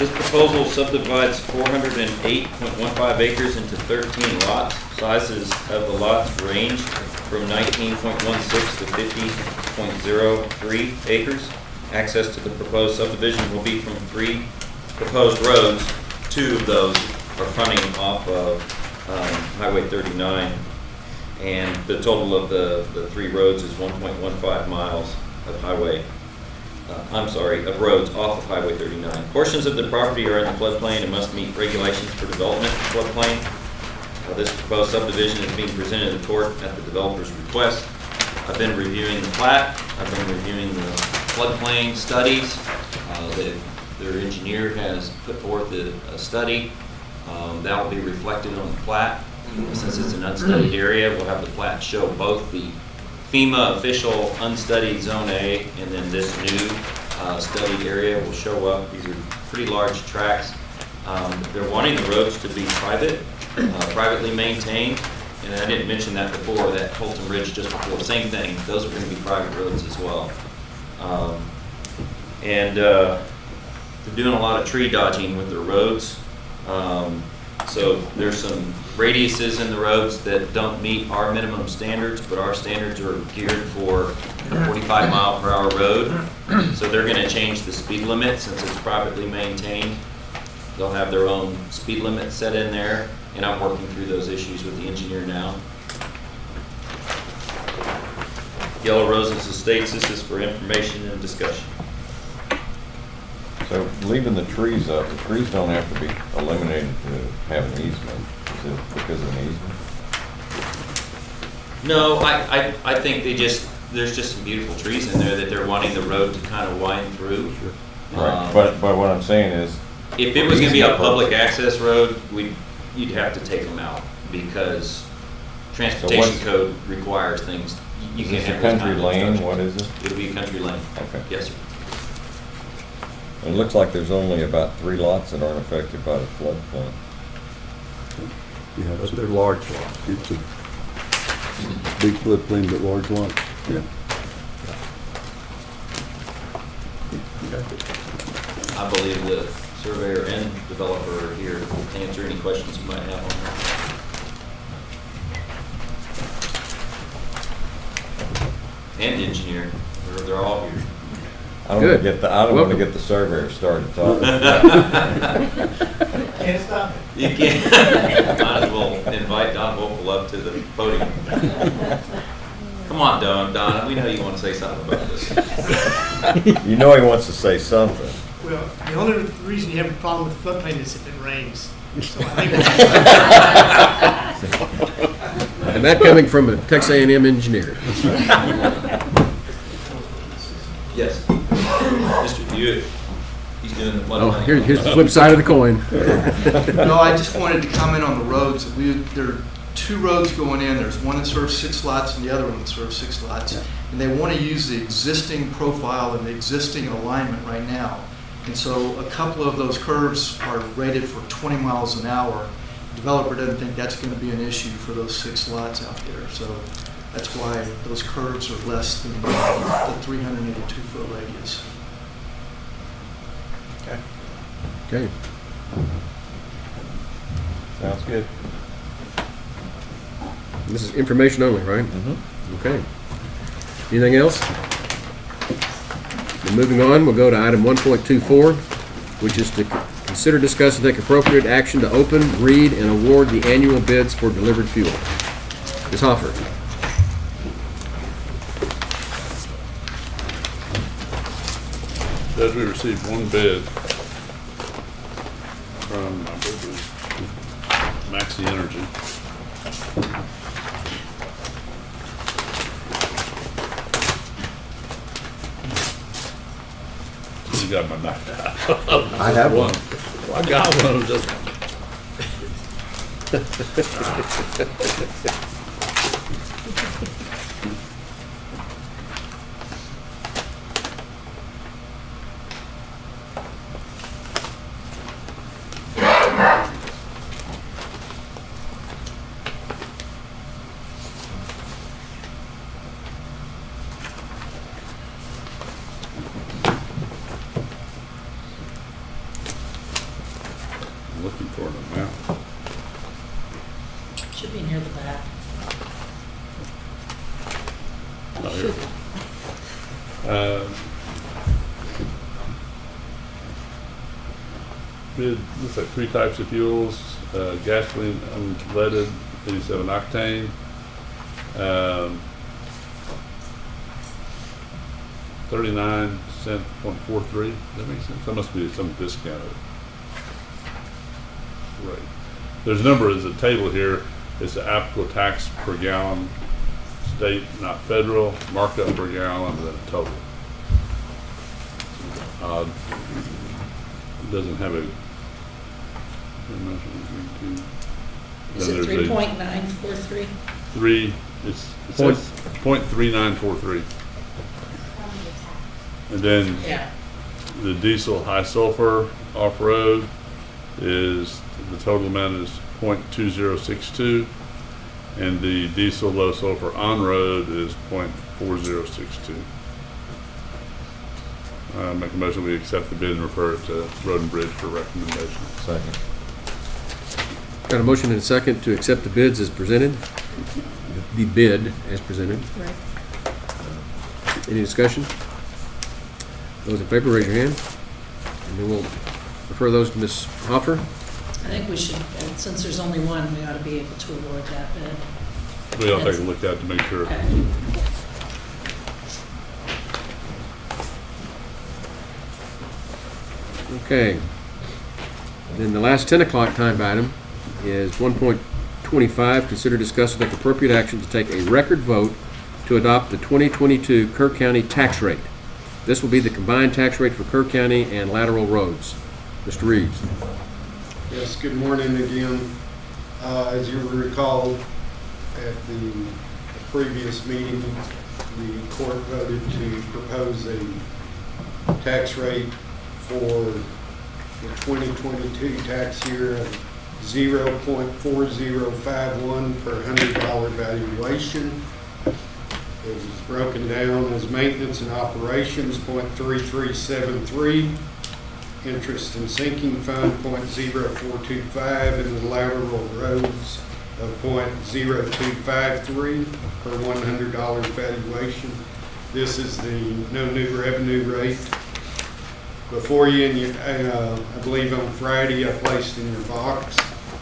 Speaker 21: This proposal subdivides 408.15 acres into 13 lots. Sizes of the lots range from 19.16 to 50.03 acres. Access to the proposed subdivision will be from 3 proposed roads. 2 of those are fronting off of Highway 39, and the total of the 3 roads is 1.15 miles of highway. Of roads off of Highway 39. Portions of the property are in the floodplain and must meet regulations for development in the floodplain. This proposed subdivision is being presented to court at the developer's request. I've been reviewing the plat. I've been reviewing the floodplain studies. Their engineer has put forth a study. That will be reflected on the plat. Since it's an unstudied area, we'll have the plat show both the FEMA official unstudied Zone A, and then this new studied area will show up. These are pretty large tracts. They're wanting the roads to be privately maintained, and I didn't mention that before, that Holton Ridge just before, same thing. Those are going to be private roads as well. They're doing a lot of tree dodging with their roads. So there's some radiuses in the roads that don't meet our minimum standards, but our standards are geared for a 45-mile-per-hour road. So they're going to change the speed limit since it's privately maintained. They'll have their own speed limit set in there, and I'm working through those issues with the engineer now. Yellow Roses Estates, this is for information and discussion.
Speaker 10: So leaving the trees up, the trees don't have to be eliminated to have an easement. Is it because of an easement?
Speaker 21: No, I think there's just some beautiful trees in there that they're wanting the road to kind of wind through.
Speaker 10: Right, but what I'm saying is,
Speaker 21: If it was going to be a public access road, you'd have to take them out because transportation code requires things. You can't
Speaker 10: is this
Speaker 21: have
Speaker 10: a
Speaker 21: those
Speaker 10: country
Speaker 21: kind of
Speaker 10: lane?
Speaker 21: obstructions.
Speaker 10: What is it?
Speaker 21: It'll be a country lane.
Speaker 10: Okay.
Speaker 21: Yes, sir.
Speaker 10: It looks like there's only about 3 lots that aren't affected by the floodplain.
Speaker 6: Yeah,
Speaker 2: But they're large lots.
Speaker 6: It's a big floodplain, but large lots. Yeah.
Speaker 21: I believe the surveyor and developer are here to answer any questions you might have on that. And the engineer, they're all here.
Speaker 10: I don't want to get the surveyor started talking.
Speaker 21: Can't stop it. You can't. Might as well invite Don Vogel up to the podium. Come on, Don. We know you want to say something about this.
Speaker 10: You know he wants to say something.
Speaker 14: Well, the only reason you have a problem with the floodplain is if it rains. So I think
Speaker 1: And that coming from a Texas A&M engineer.
Speaker 21: Yes. Mr. Hewitt, he's doing the
Speaker 1: Oh,
Speaker 21: floodplain.
Speaker 1: here's the flip side of the coin.
Speaker 16: No, I just wanted to comment on the roads. There are two roads going in. There's one that serves 6 lots and the other one that serves 6 lots. And they want to use the existing profile and the existing alignment right now. And so a couple of those curves are rated for 20 miles an hour. The developer doesn't think that's going to be an issue for those 6 lots out there. So that's why those curves are less than the 382-foot radius.
Speaker 1: Okay.
Speaker 10: Sounds good.
Speaker 1: This is information only, right?
Speaker 10: Mm-hmm.
Speaker 1: Okay. Anything else? Then moving on, we'll go to item 1.24, which is to consider, discuss, and take appropriate action to open, read, and award the annual bids for delivered fuel. Ms. Hoffer.
Speaker 5: Judge, we received one bid from, I believe it was Maxi Energy. You got my knife out.
Speaker 3: I have one.
Speaker 5: Well, I got one, just. Looking for an amount.
Speaker 22: Should be near the back.
Speaker 5: Oh, here it is. Bid, looks like 3 types of fuels, gasoline unleaded, 87 octane. 39 cent .43. Does that make sense? That must be some discount. Right. There's a number, there's a table here. It's the applicable tax per gallon, state, not federal, markup per gallon, and then total. It doesn't have a.
Speaker 22: Is it 3.943?
Speaker 5: 3, it says .3943. And then
Speaker 22: Yeah.
Speaker 5: the diesel high sulfur off-road is, the total amount is .2062, and the diesel low sulfur on-road is .4062. Make a motion, we accept the bid and refer it to Road and Bridge for recommendation.
Speaker 10: Second.
Speaker 1: Got a motion and a second to accept the bids as presented. The bid as presented.
Speaker 22: Right.
Speaker 1: Any discussion? Those in favor, raise your hand. And then we'll refer those to Ms. Hoffer.
Speaker 22: I think we should, since there's only one, we ought to be able to award that bid.
Speaker 5: We all take a look at it to make sure.
Speaker 22: Okay.
Speaker 1: Okay. Then the last 10 o'clock time item is 1.25, consider, discuss, and take appropriate action to take a record vote to adopt the 2022 Kerr County tax rate. This will be the combined tax rate for Kerr County and lateral roads. Mr. Reeves.
Speaker 23: Yes, good morning again. As you recall, at the previous meeting, the court voted to propose a tax rate for the 2022 tax year of 0.4051 per $100 valuation. It was broken down as maintenance and operations, 0.3373, interest and sinking fund, 0.0425, and the lateral roads of 0.0253 per $100 valuation. This is the no new revenue rate. Before you, and I believe on Friday, I placed in your box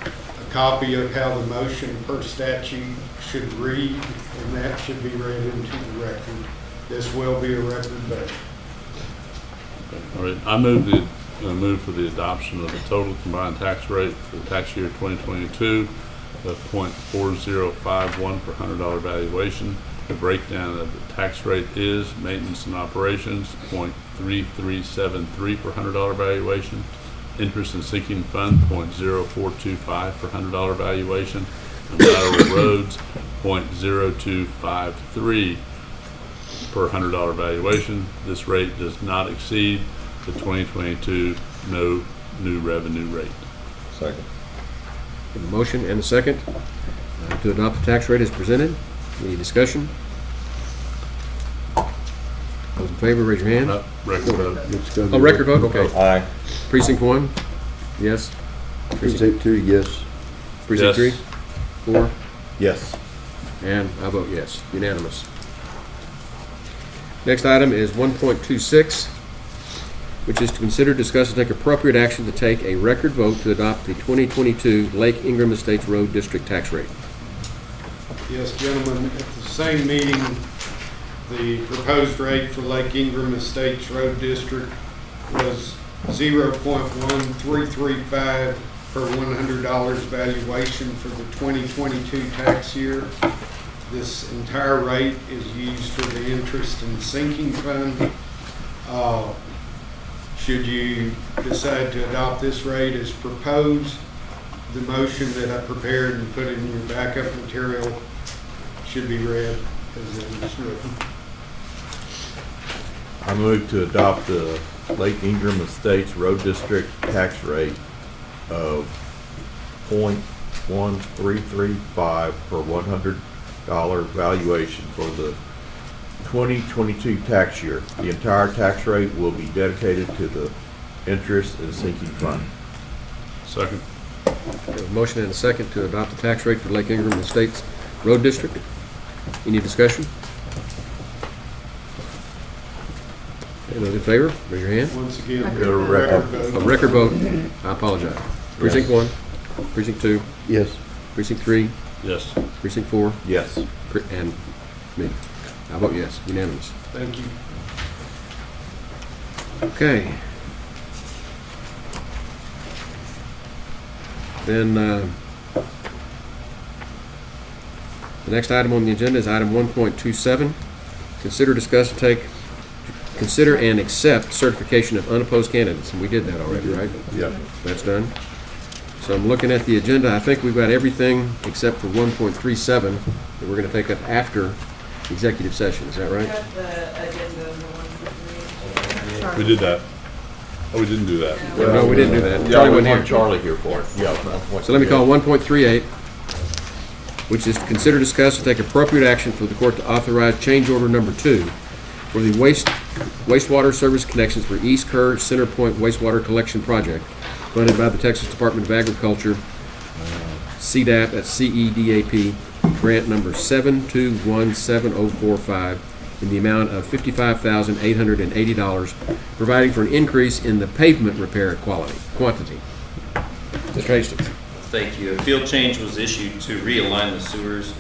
Speaker 23: a copy of how the motion per statute should read, and that should be read into the record. This will be a record vote.
Speaker 5: All right, I move for the adoption of the total combined tax rate for the tax year 2022 of .4051 per $100 valuation, The breakdown of the tax rate is maintenance and operations, 0.3373 per $100 valuation. Interest and sinking fund, 0.0425 per $100 valuation. And lateral roads, 0.0253 per $100 valuation. This rate does not exceed the 2022 no new revenue rate.
Speaker 10: Second.
Speaker 1: A motion and a second to adopt the tax rate as presented. Any discussion? Those in favor, raise your hand.
Speaker 5: Record vote.
Speaker 1: Oh, record vote, okay.
Speaker 10: Aye.
Speaker 1: Precinct 1? Yes.
Speaker 6: Precinct 2, yes.
Speaker 1: Precinct 3? 4?
Speaker 3: Yes.
Speaker 1: And I vote yes, unanimous. Next item is 1.26, which is to consider, discuss, and take appropriate action to take a record vote to adopt the 2022 Lake Ingram Estates Road District tax rate.
Speaker 23: Yes, gentlemen, at the same meeting, the proposed rate for Lake Ingram Estates Road District was 0.1335 per $100 valuation for the 2022 tax year. This entire rate is used for the interest and sinking fund. Should you decide to adopt this rate as proposed, the motion that I prepared and put in your backup material should be read as it is written.
Speaker 3: I move to adopt the Lake Ingram Estates Road District tax rate of 0.1335 per $100 valuation for the 2022 tax year. The entire tax rate will be dedicated to the interest and sinking fund.
Speaker 5: Second.
Speaker 1: We have a motion and a second to adopt the tax rate for Lake Ingram Estates Road District. Any discussion? Okay, those in favor, raise your hand.
Speaker 23: Once again,
Speaker 3: record
Speaker 23: vote.
Speaker 1: A record vote. I apologize. Precinct 1, Precinct 2,
Speaker 6: Yes.
Speaker 1: Precinct 3,
Speaker 5: Yes.
Speaker 1: Precinct 4,
Speaker 3: Yes.
Speaker 1: and me. I vote yes, unanimous.
Speaker 23: Thank you.
Speaker 1: Okay. Then, the next item on the agenda is item 1.27. Consider, discuss, and consider and accept certification of unopposed candidates. And we did that already, right?
Speaker 3: Yep.
Speaker 1: That's done. So I'm looking at the agenda. I think we've got everything except for 1.37 that we're going to take up after executive session. Is that right?
Speaker 18: Got the agenda number 1
Speaker 5: We did that. Oh, we didn't do that.
Speaker 1: No, we didn't do that.
Speaker 3: Yeah,
Speaker 1: Charlie
Speaker 3: we
Speaker 1: wasn't
Speaker 3: want
Speaker 1: here.
Speaker 3: Charlie here for it. Yeah.
Speaker 1: So let me call 1.38, which is to consider, discuss, and take appropriate action for the court to authorize change order number 2 for the wastewater service connections for East Kerr Center Point Wastewater Collection Project, funded by the Texas Department of Agriculture, CDAP, that's CEDAP, grant number 7217045, in the amount of $55,880, providing for an increase in the pavement repair quantity. Mr. Hastings.
Speaker 21: Thank you. A field change was issued to realign the sewers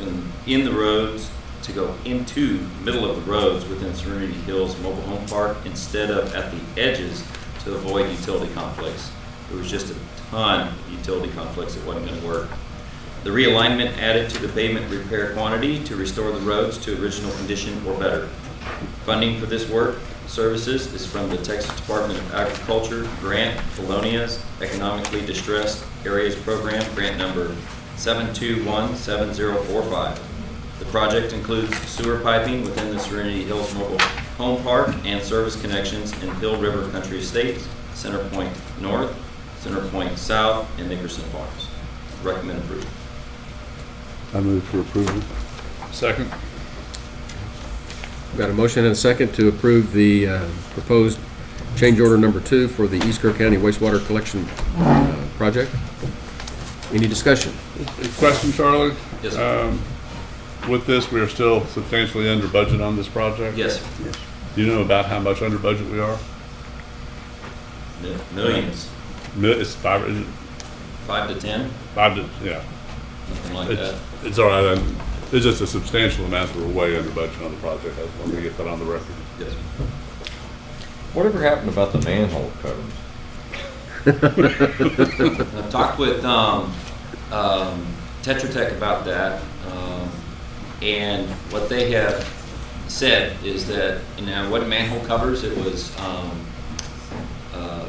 Speaker 21: in the roads to go into the middle of the roads within Serenity Hills Mobile Home Park instead of at the edges to avoid utility conflicts. There was just a ton of utility conflicts that wasn't going to work. The realignment added to the pavement repair quantity to restore the roads to original condition or better. Funding for this work services is from the Texas Department of Agriculture grant Felonia's Economically Distressed Areas Program, grant number 7217045. The project includes sewer piping within the Serenity Hills Mobile Home Park and service connections in Hill River Country Estates, Center Point North, Center Point South, and Nickerson Farms. Recommend approval.
Speaker 6: I move for approval.
Speaker 5: Second.
Speaker 1: We've got a motion and a second to approve the proposed change order number 2 for the East Kerr County wastewater collection project. Any discussion?
Speaker 5: Question, Charlie?
Speaker 21: Yes, sir.
Speaker 5: With this, we are still substantially under budget on this project?
Speaker 21: Yes.
Speaker 5: Do you know about how much under budget we are?
Speaker 21: Millions.
Speaker 5: It's 5, is it
Speaker 21: 5 to 10,
Speaker 5: 5 to, yeah.
Speaker 21: something like that.
Speaker 5: It's all right. It's just a substantial amount that we're way under budget on the project. I just wanted to get that on the record.
Speaker 21: Yes.
Speaker 10: Whatever happened about the manhole covers?
Speaker 21: I've talked with Tetra Tech about that. And what they have said is that, you know, what manhole covers, it was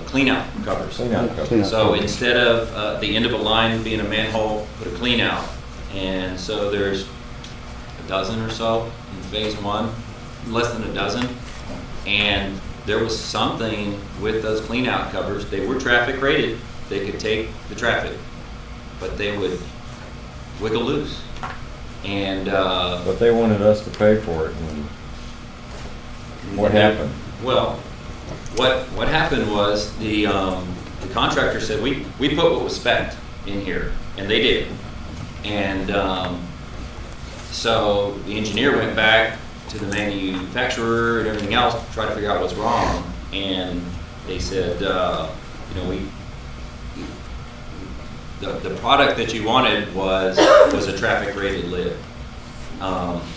Speaker 21: clean out covers.
Speaker 10: Clean out covers.
Speaker 21: So instead of the end of a line being a manhole, put a clean out. And so there's a dozen or so in phase one, less than a dozen. And there was something with those clean out covers. They were traffic rated. They could take the traffic, but they would wiggle loose. And
Speaker 10: But they wanted us to pay for it, and what happened?
Speaker 21: well, what happened was the contractor said we put what was spec'd in here, and they did. And so the engineer went back to the manufacturer and everything else to try to figure out what's wrong, and they said, you know, the product that you wanted was a traffic rated lid.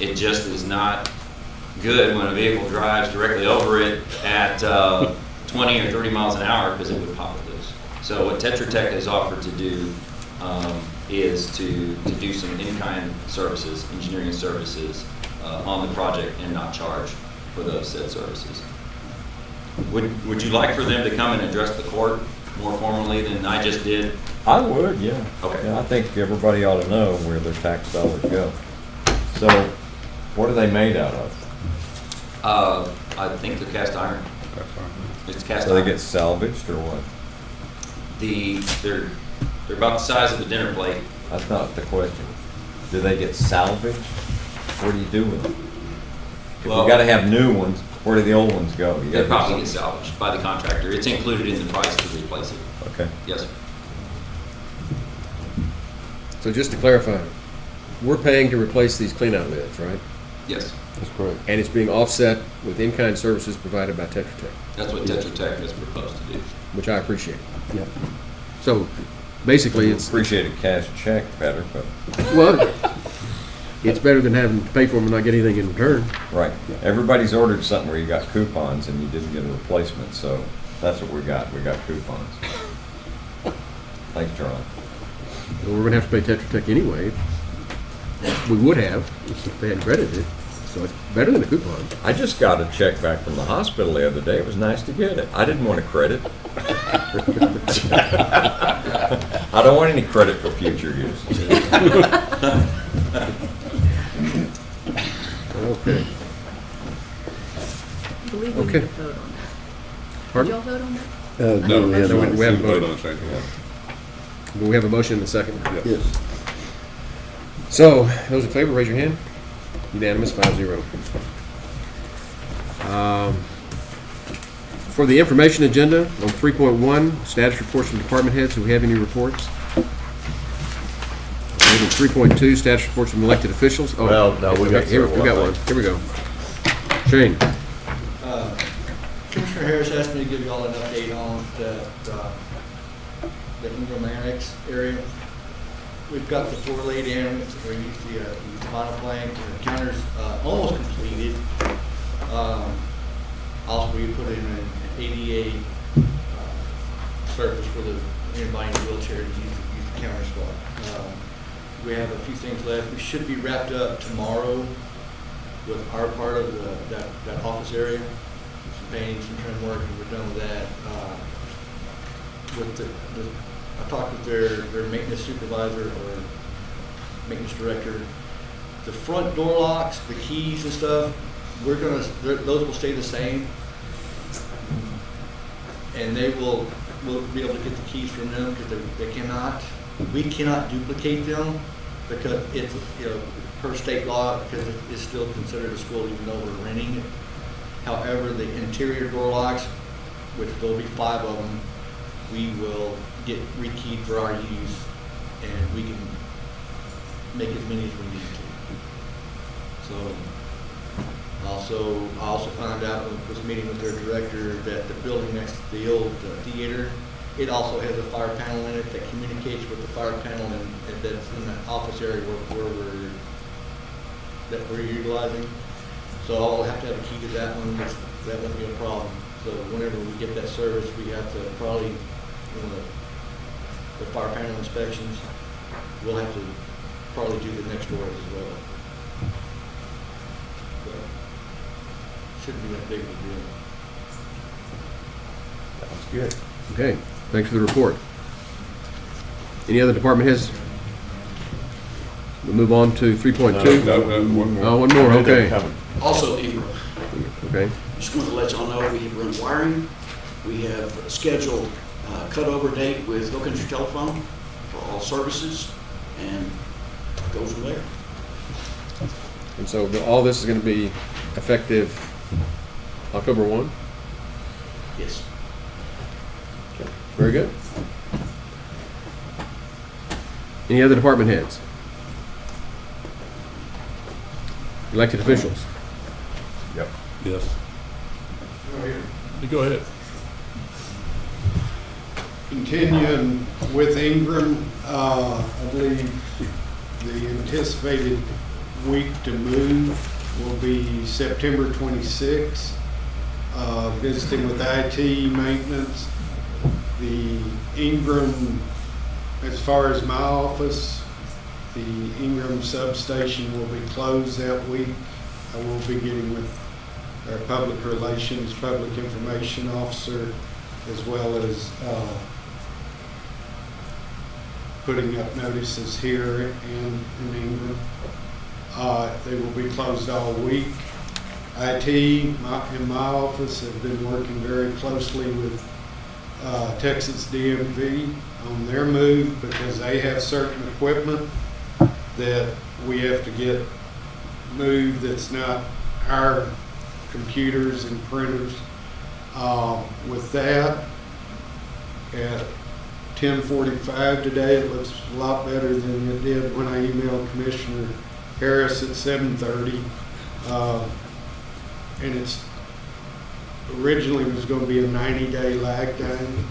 Speaker 21: It just is not good when a vehicle drives directly over it at 20 or 30 miles an hour, because it would pop it loose. So what Tetra Tech has offered to do is to do some in-kind services, engineering services on the project, and not charge for those said services. Would you like for them to come and address the court more formally than I just did?
Speaker 10: I would, yeah.
Speaker 21: Okay.
Speaker 10: Yeah, I think everybody ought to know where their tax dollars go. So, what are they made out of?
Speaker 21: I think they're cast iron. It's cast
Speaker 10: So they
Speaker 21: iron.
Speaker 10: get salvaged or what?
Speaker 21: They're about the size of a dinner plate.
Speaker 10: That's not the question. Do they get salvaged? What do you do with them? If
Speaker 21: Well-
Speaker 10: you gotta have new ones, where do the old ones go? You
Speaker 21: They
Speaker 10: gotta do
Speaker 21: probably get
Speaker 10: something.
Speaker 21: salvaged by the contractor. It's included in the price to replace it.
Speaker 10: Okay.
Speaker 21: Yes, sir.
Speaker 1: So just to clarify, we're paying to replace these cleanout lids, right?
Speaker 21: Yes.
Speaker 6: That's correct.
Speaker 1: And it's being offset with in-kind services provided by Tetra Tech,
Speaker 21: That's what Tetra Tech has proposed to do.
Speaker 1: which I appreciate.
Speaker 6: Yep.
Speaker 1: So basically, it's,
Speaker 10: Appreciate a cash check better, but,
Speaker 1: well, it's better than having to pay for them and not get anything in return.
Speaker 10: right. Everybody's ordered something where you got coupons and you didn't get a replacement, so that's what we got. We got coupons. Thanks, Charlie.
Speaker 1: Well, we're gonna have to pay Tetra Tech anyway. We would have if they had credited it, so it's better than a coupon.
Speaker 10: I just got a check back from the hospital the other day. It was nice to get it. I didn't want a credit. I don't want any credit for future use.
Speaker 1: Okay.
Speaker 8: I believe we
Speaker 1: Okay.
Speaker 8: need to vote on that. Did
Speaker 1: Pardon?
Speaker 8: y'all vote on that?
Speaker 5: No,
Speaker 1: we haven't
Speaker 5: voted
Speaker 1: voted.
Speaker 5: on changing that.
Speaker 1: Do we have a motion in a second?
Speaker 6: Yes.
Speaker 1: So, those in favor, raise your hand. Unanimous, 5-0. For the information agenda, on 3.1, status reports from department heads. Do we have any reports? Item 3.2, status reports from elected officials. Oh,
Speaker 3: Well, no, we got
Speaker 1: okay, here, we got
Speaker 3: several, I
Speaker 1: one. Here we go. Shane.
Speaker 16: Commissioner Harris asked me to give you all an update on the Ingram Annex area. We've got the floor laid in, we used the vinyl plank, and the counters almost completed. Also, we put in an ADA surface for anybody in a wheelchair to use the counter spot. We have a few things left. We should be wrapped up tomorrow with our part of that office area. Some painting, some trim work, and we're done with that. I talked with their maintenance supervisor or maintenance director. The front door locks, the keys and stuff, those will stay the same. And we'll be able to get the keys from them because we cannot duplicate them because it's, per state law, because it's still considered a school even though we're renting it. However, the interior door locks, which there'll be 5 of them, we will get rekeyed for our use, and we can make as many as we need to. So, I also found out when I was meeting with their director that the building next to the old theater, it also has a fire panel in it that communicates with the fire panel and that's in the office area that we're utilizing. So I'll have to have a key to that one. That won't be a problem. So whenever we get that service, we have to probably, the fire panel inspections, we'll have to probably do the next door as well.
Speaker 13: shouldn't be that big of a deal.
Speaker 3: Sounds good.
Speaker 1: Okay, thanks for the report. Any other department heads? We'll move on to 3.2.
Speaker 5: One more.
Speaker 1: Oh, one more, okay.
Speaker 9: Also Ingram.
Speaker 1: Okay.
Speaker 9: Just wanted to let y'all know we have run wiring. We have scheduled a cutover date with Hill Country Telephone for all services, and goes from there.
Speaker 1: And so all this is going to be effective October 1?
Speaker 9: Yes.
Speaker 1: Okay, very good. Any other department heads? Elected officials?
Speaker 3: Yep.
Speaker 5: Yes. You go ahead.
Speaker 23: Continuing with Ingram, I believe the anticipated week to move will be September 26th. Visiting with IT maintenance. The Ingram, as far as my office, the Ingram substation will be closed that week. I will be getting with our public relations, public information officer, as well as putting up notices here in Ingram. They will be closed all week. IT in my office have been working very closely with Texas DMV on their move because they have certain equipment that we have to get moved that's not our computers and printers. With that, at 10:45 today, it looks a lot better than it did when I emailed Commissioner Harris at 7:30. And it's originally was going to be a 90-day lag time.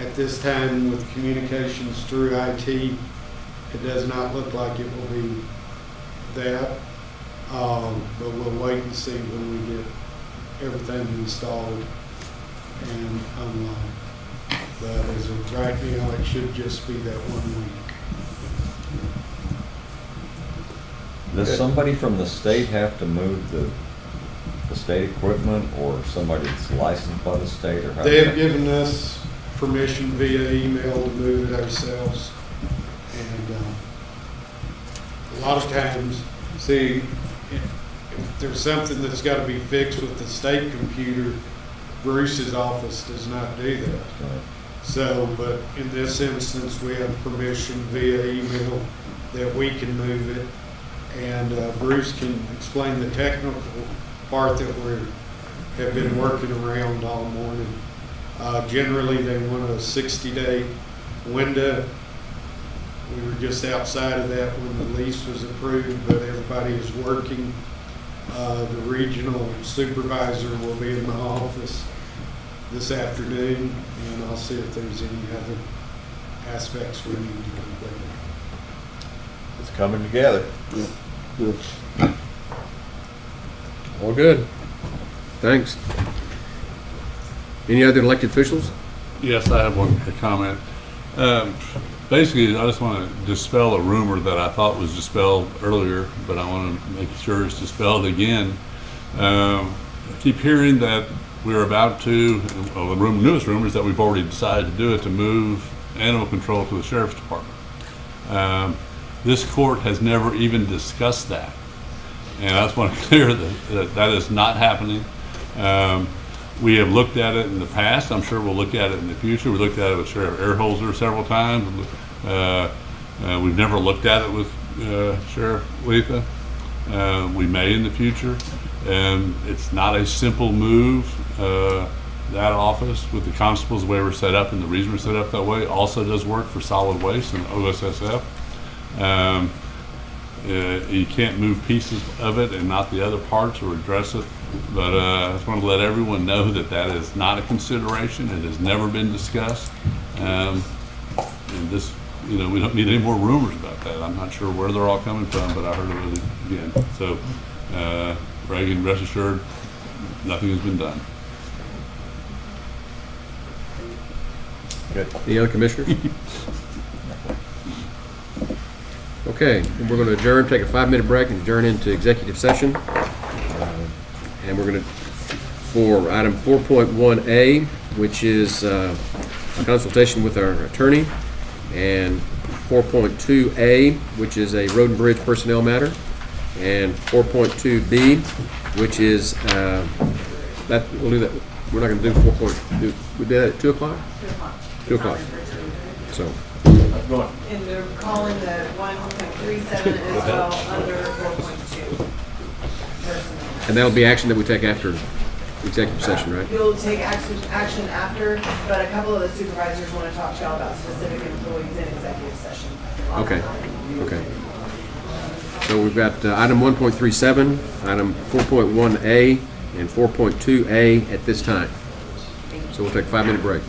Speaker 23: At this time, with communications through IT, it does not look like it will be that. But we'll wait and see when we get everything installed and online. But as of right now, it should just be that 1 week.
Speaker 10: Does somebody from the state have to move the state equipment, or somebody that's licensed by the state, or how?
Speaker 23: They have given us permission via email to move it ourselves. And a lot of times, see, if there's something that's got to be fixed with the state computer, Bruce's office does not do that.
Speaker 10: Right.
Speaker 23: So, but in this instance, we have permission via email that we can move it. And Bruce can explain the technical part that have been working around all morning. Generally, they want a 60-day window. We were just outside of that when the lease was approved, but everybody is working. The regional supervisor will be in my office this afternoon, and I'll see if there's any other aspects we need to complete.
Speaker 3: It's coming together.
Speaker 6: Good.
Speaker 1: All good. Thanks. Any other elected officials?
Speaker 5: Yes, I have one comment. Basically, I just want to dispel a rumor that I thought was dispelled earlier, but I want to make sure it's dispelled again. I keep hearing that we're about to, well, the newest rumor is that we've already decided to do it, to move animal control to the sheriff's department. This court has never even discussed that. And I just want to clear that is not happening. We have looked at it in the past. I'm sure we'll look at it in the future. We looked at it with Sheriff Earholzer several times. We've never looked at it with Sheriff Letha. We may in the future. It's not a simple move. That office with the constables, the way we're set up and the reason we're set up that way, also does work for solid waste and OSSF. You can't move pieces of it and not the other parts or address it. But I just want to let everyone know that that is not a consideration. It has never been discussed. And this, we don't need any more rumors about that. I'm not sure where they're all coming from, but I heard of it again. So, Reagan, rest assured, nothing has been done.
Speaker 1: Good. Any other commissioners? Okay, we're going to adjourn, take a 5-minute break and adjourn into executive session. And we're going to, for item 4.1A, which is a consultation with our attorney, and 4.2A, which is a road and bridge personnel matter, and 4.2B, which is, that, we'll do that, we're not going to do 4. We did that at 2 o'clock? 2 o'clock. So.
Speaker 18: And they're calling the 1.37 as well under 4.2.
Speaker 1: And that'll be action that we take after executive session, right?
Speaker 18: You'll take action after, but a couple of the supervisors want to talk to y'all about specific employees in executive session.
Speaker 1: Okay, okay. So we've got item 1.37, item 4.1A, and 4.2A at this time. So we'll take a 5-minute break.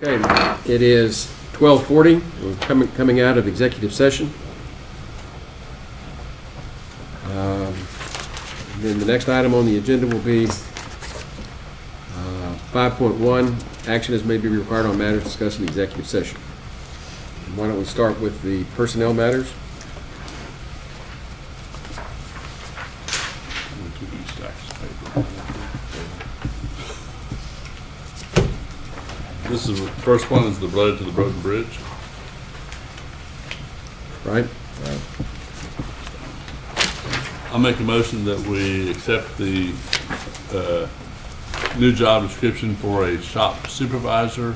Speaker 1: Okay, it is 12:40. We're coming out of executive session. Then the next item on the agenda will be 5.1, action as may be required on matters discussed in executive session. And why don't we start with the personnel matters?
Speaker 5: This is, the first one is the related to the road and bridge.
Speaker 1: Right?
Speaker 5: I'll make a motion that we accept the new job description for a shop supervisor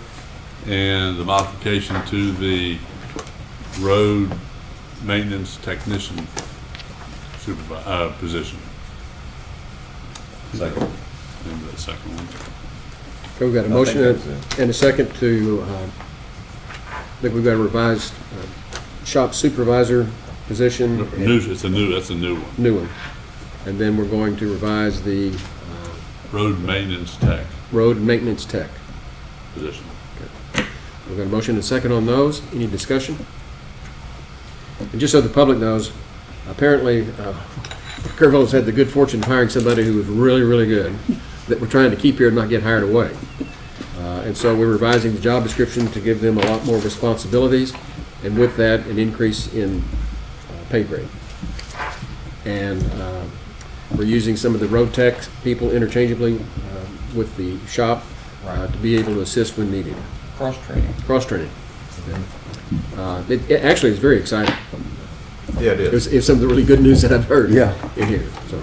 Speaker 5: and the modification to the road maintenance technician position.
Speaker 10: Second.
Speaker 5: Remember that second one?
Speaker 1: Okay, we've got a motion and a second to, that we've got a revised shop supervisor position.
Speaker 5: That's a new one.
Speaker 1: New one. And then we're going to revise the
Speaker 5: road maintenance tech
Speaker 1: position. Okay. We've got a motion and a second on those. Any discussion? And just so the public knows, apparently Kerr has had the good fortune of hiring somebody who was really, really good that we're trying to keep here and not get hired away. And so we're revising the job description to give them a lot more responsibilities, and with that, an increase in pay grade. And we're using some of the road tech people interchangeably with the shop to be able to assist when needed.
Speaker 10: Cross-training.
Speaker 1: Cross-training. It actually is very exciting.
Speaker 3: Yeah, it is.
Speaker 1: It's some of the really good news that I've heard in here. So,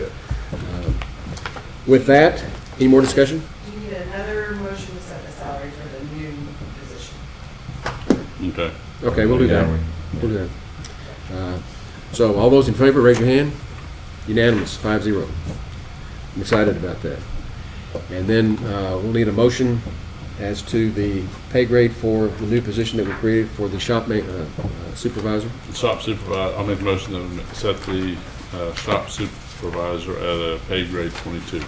Speaker 1: with that, any more discussion?
Speaker 18: You need another motion to set the salary for the new position.
Speaker 5: Okay.
Speaker 1: Okay, we'll do that. We'll do that. So all those in favor, raise your hand. Unanimous, 5-0. I'm excited about that. And then we'll need a motion as to the pay grade for the new position that we created for the shop supervisor.
Speaker 5: The shop supervisor, I'll make a motion to set the shop supervisor at a pay grade 22.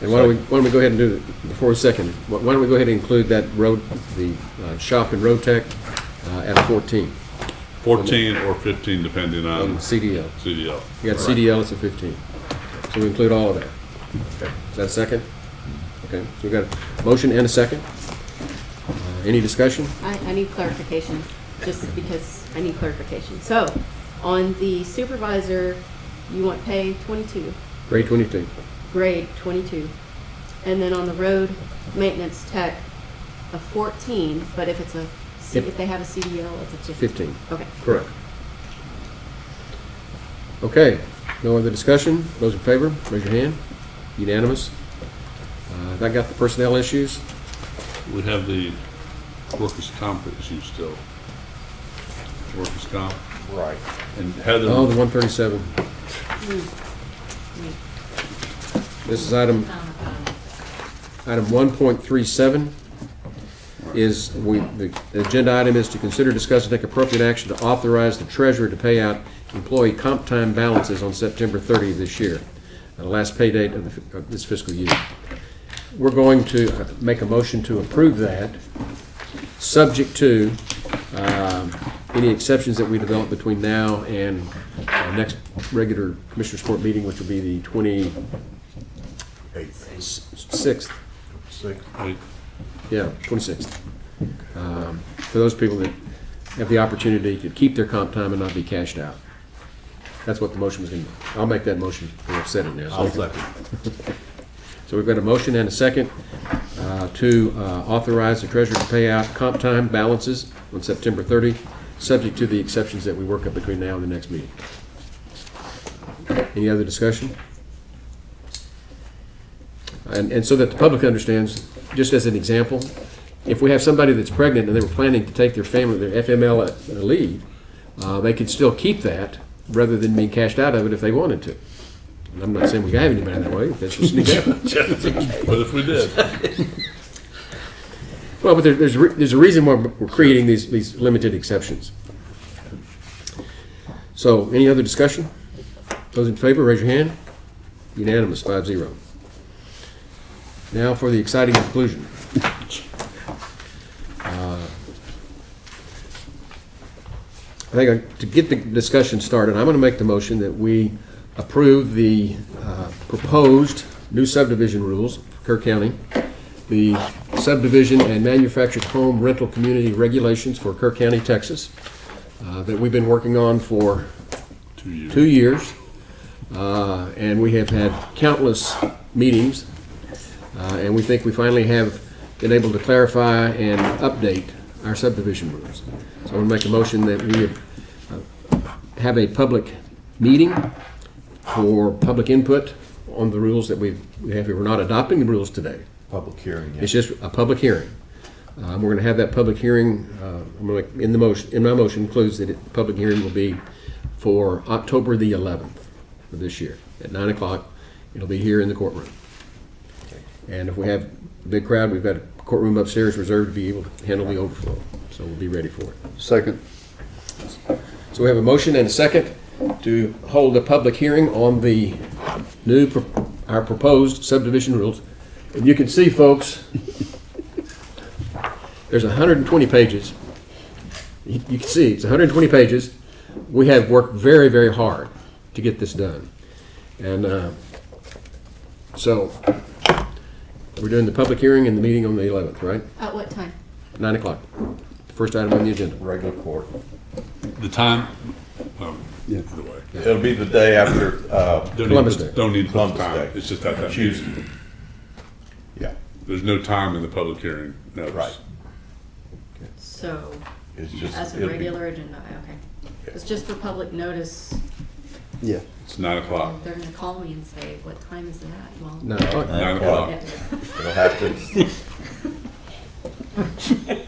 Speaker 1: And why don't we go ahead and do it before a second? Why don't we go ahead and include that the shop and road tech at a 14?
Speaker 5: 14 or 15, depending on
Speaker 1: CDL.
Speaker 5: CDL.
Speaker 1: You got CDL, it's a 15. So we include all of that. Okay. Is that a second? Okay. So we've got a motion and a second. Any discussion?
Speaker 8: I need clarification, just because I need clarification. So, on the supervisor, you want pay 22.
Speaker 1: Grade 22.
Speaker 8: Grade 22. And then on the road maintenance tech, a 14, but if it's if they have a CDL, it's a 15.
Speaker 1: 15.
Speaker 8: Okay.
Speaker 1: Correct. Okay. No other discussion? Those in favor, raise your hand. Unanimous. That got the personnel issues.
Speaker 5: We have the workers' comp issue still. Workers' comp.
Speaker 3: Right.
Speaker 5: And Heather.
Speaker 1: Oh, the 137. This is item 1.37. The agenda item is to consider, discuss, and take appropriate action to authorize the treasurer to pay out employee comp time balances on September 30th this year, the last pay date of this fiscal year. We're going to make a motion to approve that, subject to any exceptions that we develop between now and our next regular Commissioners Court meeting, which will be the 26th. Yeah, 26th. For those people that have the opportunity to keep their comp time and not be cashed out. That's what the motion was going to be. I'll make that motion. I've said it now.
Speaker 3: I'll second.
Speaker 1: So we've got a motion and a second to authorize the treasurer to pay out comp time balances on September 30, subject to the exceptions that we work up between now and the next meeting. Any other discussion? And so that the public understands, just as an example, if we have somebody that's pregnant and they were planning to take their FML leave, they could still keep that rather than being cashed out of it if they wanted to. And I'm not saying we have anybody that way. That's just an example.
Speaker 5: But if we did.
Speaker 1: Well, but there's a reason why we're creating these limited exceptions. So, any other discussion? Those in favor, raise your hand. Unanimous, 5-0. Now for the exciting conclusion. I think to get the discussion started, I'm going to make the motion that we approve the proposed new subdivision rules for Kerr County, the subdivision and manufactured home rental community regulations for Kerr County, Texas, that we've been working on for 2 years. And we have had countless meetings, and we think we finally have been able to clarify and update our subdivision rules. So I want to make a motion that we have a public meeting for public input on the rules that we have here. We're not adopting the rules today.
Speaker 3: Public hearing, yeah.
Speaker 1: It's just a public hearing. We're going to have that public hearing, in my motion includes that the public hearing will be for October the 11th of this year at 9 o'clock. It'll be here in the courtroom. And if we have a big crowd, we've got a courtroom upstairs reserved to be able to handle the overflow. So we'll be ready for it.
Speaker 6: Second.
Speaker 1: So we have a motion and a second to hold a public hearing on the our proposed subdivision rules. And you can see, folks, there's 120 pages. You can see it's 120 pages. We have worked very, very hard to get this done. And so we're doing the public hearing and the meeting on the 11th, right?
Speaker 8: At what time?
Speaker 1: 9 o'clock. First item on the agenda.
Speaker 3: Regular court.
Speaker 5: The time?
Speaker 6: Yeah.
Speaker 5: Either way.
Speaker 3: It'll be the day after,
Speaker 1: Columbus Day.
Speaker 5: Don't need
Speaker 3: Columbus
Speaker 5: time.
Speaker 3: Day.
Speaker 5: It's just at that
Speaker 3: Tuesday.
Speaker 5: meeting.
Speaker 3: Yeah,
Speaker 5: There's no time in the public hearing notice.
Speaker 3: right.
Speaker 8: So,
Speaker 3: It's just,
Speaker 8: as a
Speaker 3: it'll be-
Speaker 8: regular agenda, okay. It's just for public notice.
Speaker 6: Yeah.
Speaker 5: It's 9 o'clock.
Speaker 8: They're gonna call me and say, what time is that? Well,
Speaker 1: 9 o'clock.
Speaker 5: 9 o'clock.
Speaker 3: It'll have to,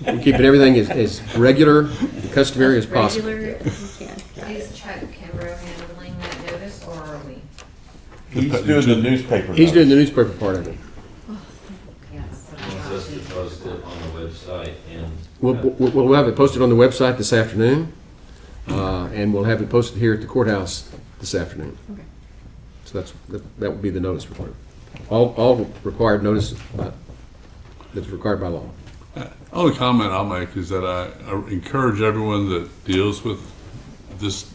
Speaker 1: We're keeping everything as regular, customary as possible.
Speaker 8: Regular as you can.
Speaker 15: Is Chuck Kimbrough handling that notice, or are we?
Speaker 3: he's doing the newspaper.
Speaker 1: He's doing the
Speaker 3: notice.
Speaker 1: newspaper part of it.
Speaker 15: Yes.
Speaker 21: Wants us to post it on the website and.
Speaker 1: We'll have it posted on the website this afternoon, and we'll have it posted here at the courthouse this afternoon.
Speaker 8: Okay.
Speaker 1: So that would be the notice required. All required notice that's required by law.
Speaker 5: Only comment I'll make is that I encourage everyone that deals with this,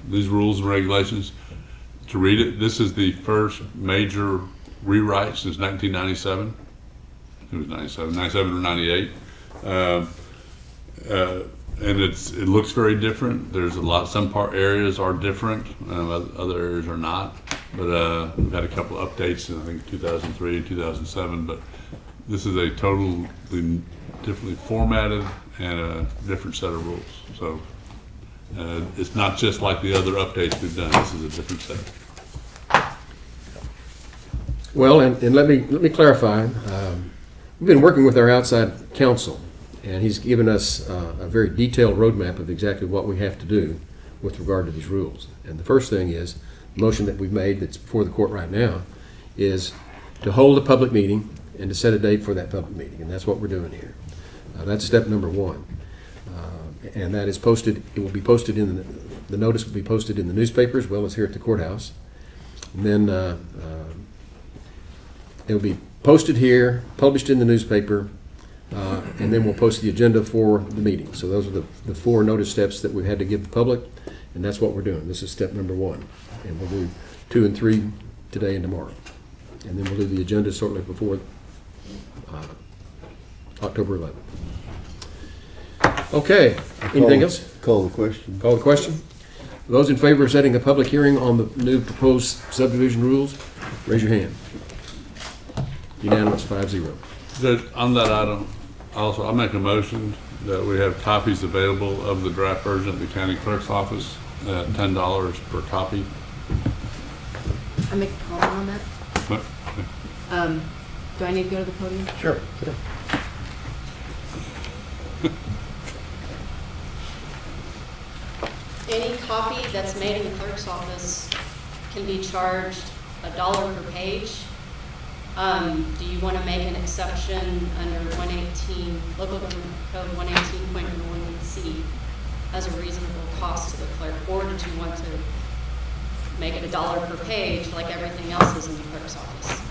Speaker 5: these rules and regulations to read it. This is the first major rewrite since 1997. It was 97 or 98. And it looks very different. There's some areas are different, other areas are not. But we've had a couple of updates in, I think, 2003 and 2007. But this is a totally differently formatted and a different set of rules. So it's not just like the other updates we've done. This is a different set.
Speaker 1: Well, and let me clarify. We've been working with our outside counsel, and he's given us a very detailed roadmap of exactly what we have to do with regard to these rules. And the first thing is, the motion that we've made that's before the court right now is to hold a public meeting and to set a date for that public meeting, and that's what we're doing here. That's step number one. And that is posted, it will be posted the notice will be posted in the newspaper as well as here at the courthouse. And then it will be posted here, published in the newspaper, and then we'll post the agenda for the meeting. So those are the 4 notice steps that we've had to give the public, and that's what we're doing. This is step number 1. And we'll do 2 and 3 today and tomorrow. And then we'll do the agenda shortly before October 11th. Okay, anything else?
Speaker 6: Call the question.
Speaker 1: Call the question. Those in favor of setting a public hearing on the new proposed subdivision rules, raise your hand. Unanimous, 5-0.
Speaker 5: Judge, on that item, also, I'll make a motion that we have copies available of the draft version at the county clerk's office at $10 per copy.
Speaker 8: I make a comment on that.
Speaker 5: But,
Speaker 8: Do I need to go to the podium?
Speaker 3: Sure.
Speaker 7: Any copy that's made in the clerk's office can be charged $1 per page. Do you want to make an exception under 118, local government code 118.1C as a reasonable cost to the clerk? Or did you want to make it $1 per page like everything else is in the clerk's office?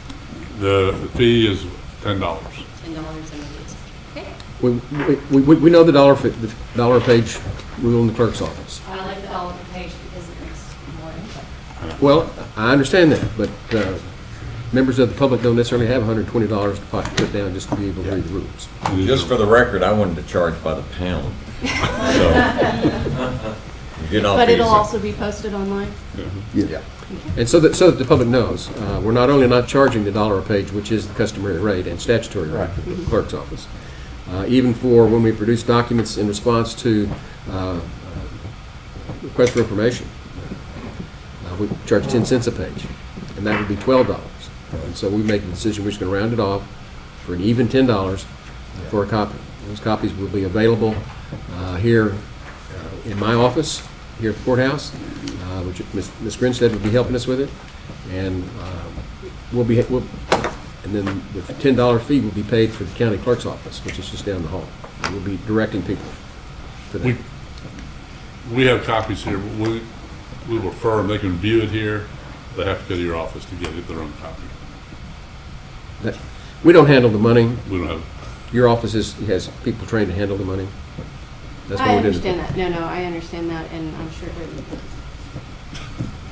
Speaker 5: the fee is $10.
Speaker 7: $10 and the exception.
Speaker 8: Okay.
Speaker 1: We know the dollar a page rule in the clerk's office.
Speaker 8: I like the dollar per page because it makes more input.
Speaker 1: Well, I understand that, but members of the public don't necessarily have $120 to put down just to be able to read the rules.
Speaker 10: Just for the record, I wanted to charge by the pound. So, you know,
Speaker 8: But it'll also be posted online?
Speaker 10: Yeah.
Speaker 1: And so that the public knows, we're not only not charging the dollar a page, which is the customary rate and statutory rate for the clerk's office, even for when we produce documents in response to request for information, we charge 10 cents a page, and that would be $12. And so we make the decision, we're just going to round it off for an even $10 for a copy. Those copies will be available here in my office, here at the courthouse, which Ms. Grinstead will be helping us with it. And and then the $10 fee will be paid for the county clerk's office, which is just down the hall. And we'll be directing people to that.
Speaker 5: We have copies here. We will refer them. They can view it here. They have to go to your office to get their own copy.
Speaker 1: We don't handle the money.
Speaker 5: We don't have.
Speaker 1: Your office has people trained to handle the money. That's
Speaker 8: I
Speaker 1: what we did.
Speaker 8: understand that. No, I understand that, and I'm sure they would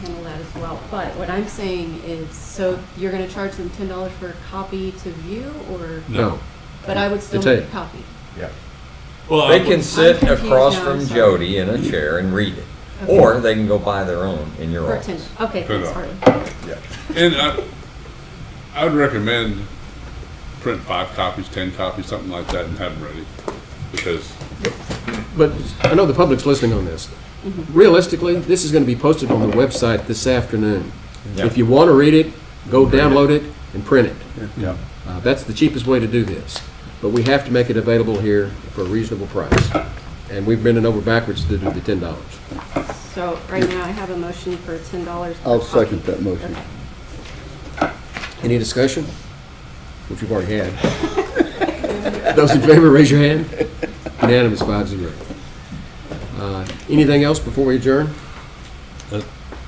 Speaker 8: handle that as well. But what I'm saying is, so you're going to charge them $10 for a copy to view, or
Speaker 1: No.
Speaker 8: But I would still
Speaker 1: To
Speaker 8: need a
Speaker 1: take.
Speaker 8: copy.
Speaker 10: Yeah.
Speaker 5: Well,
Speaker 10: They can sit
Speaker 8: confused
Speaker 10: across
Speaker 8: now,
Speaker 10: from
Speaker 8: I'm sorry.
Speaker 10: Jody in a chair and read it.
Speaker 8: Okay.
Speaker 10: Or they can go buy their own in your
Speaker 8: For
Speaker 10: office.
Speaker 8: 10. Okay, thanks,
Speaker 5: $10.
Speaker 8: Harley.
Speaker 10: Yeah.
Speaker 5: And I would recommend print 5 copies, 10 copies, something like that, and have them ready. Because
Speaker 1: But I know the public's listening on this. Realistically, this is going to be posted on the website this afternoon.
Speaker 10: Yeah.
Speaker 1: If you want to read it, go download it and print it.
Speaker 10: Yeah.
Speaker 1: That's the cheapest way to do this. But we have to make it available here for a reasonable price. And we've been over backwards to do the $10.
Speaker 8: So right now I have a motion for $10 per
Speaker 6: I'll
Speaker 8: copy.
Speaker 6: second that motion.
Speaker 8: Okay.
Speaker 1: Any discussion? Which we've already had. Those in favor, raise your hand. Unanimous, 5-0. Anything else before we adjourn?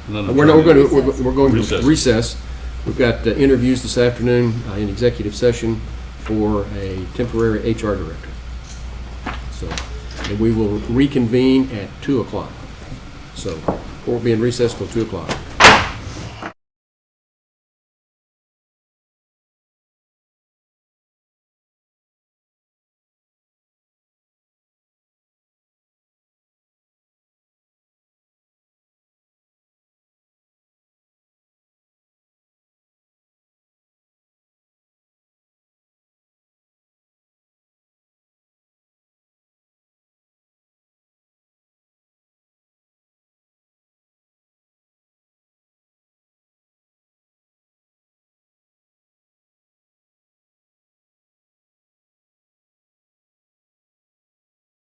Speaker 1: We're going to recess. We've got interviews this afternoon in executive session for a temporary HR director. So, and we will reconvene at 2 o'clock. So we'll be in recess till 2 o'clock.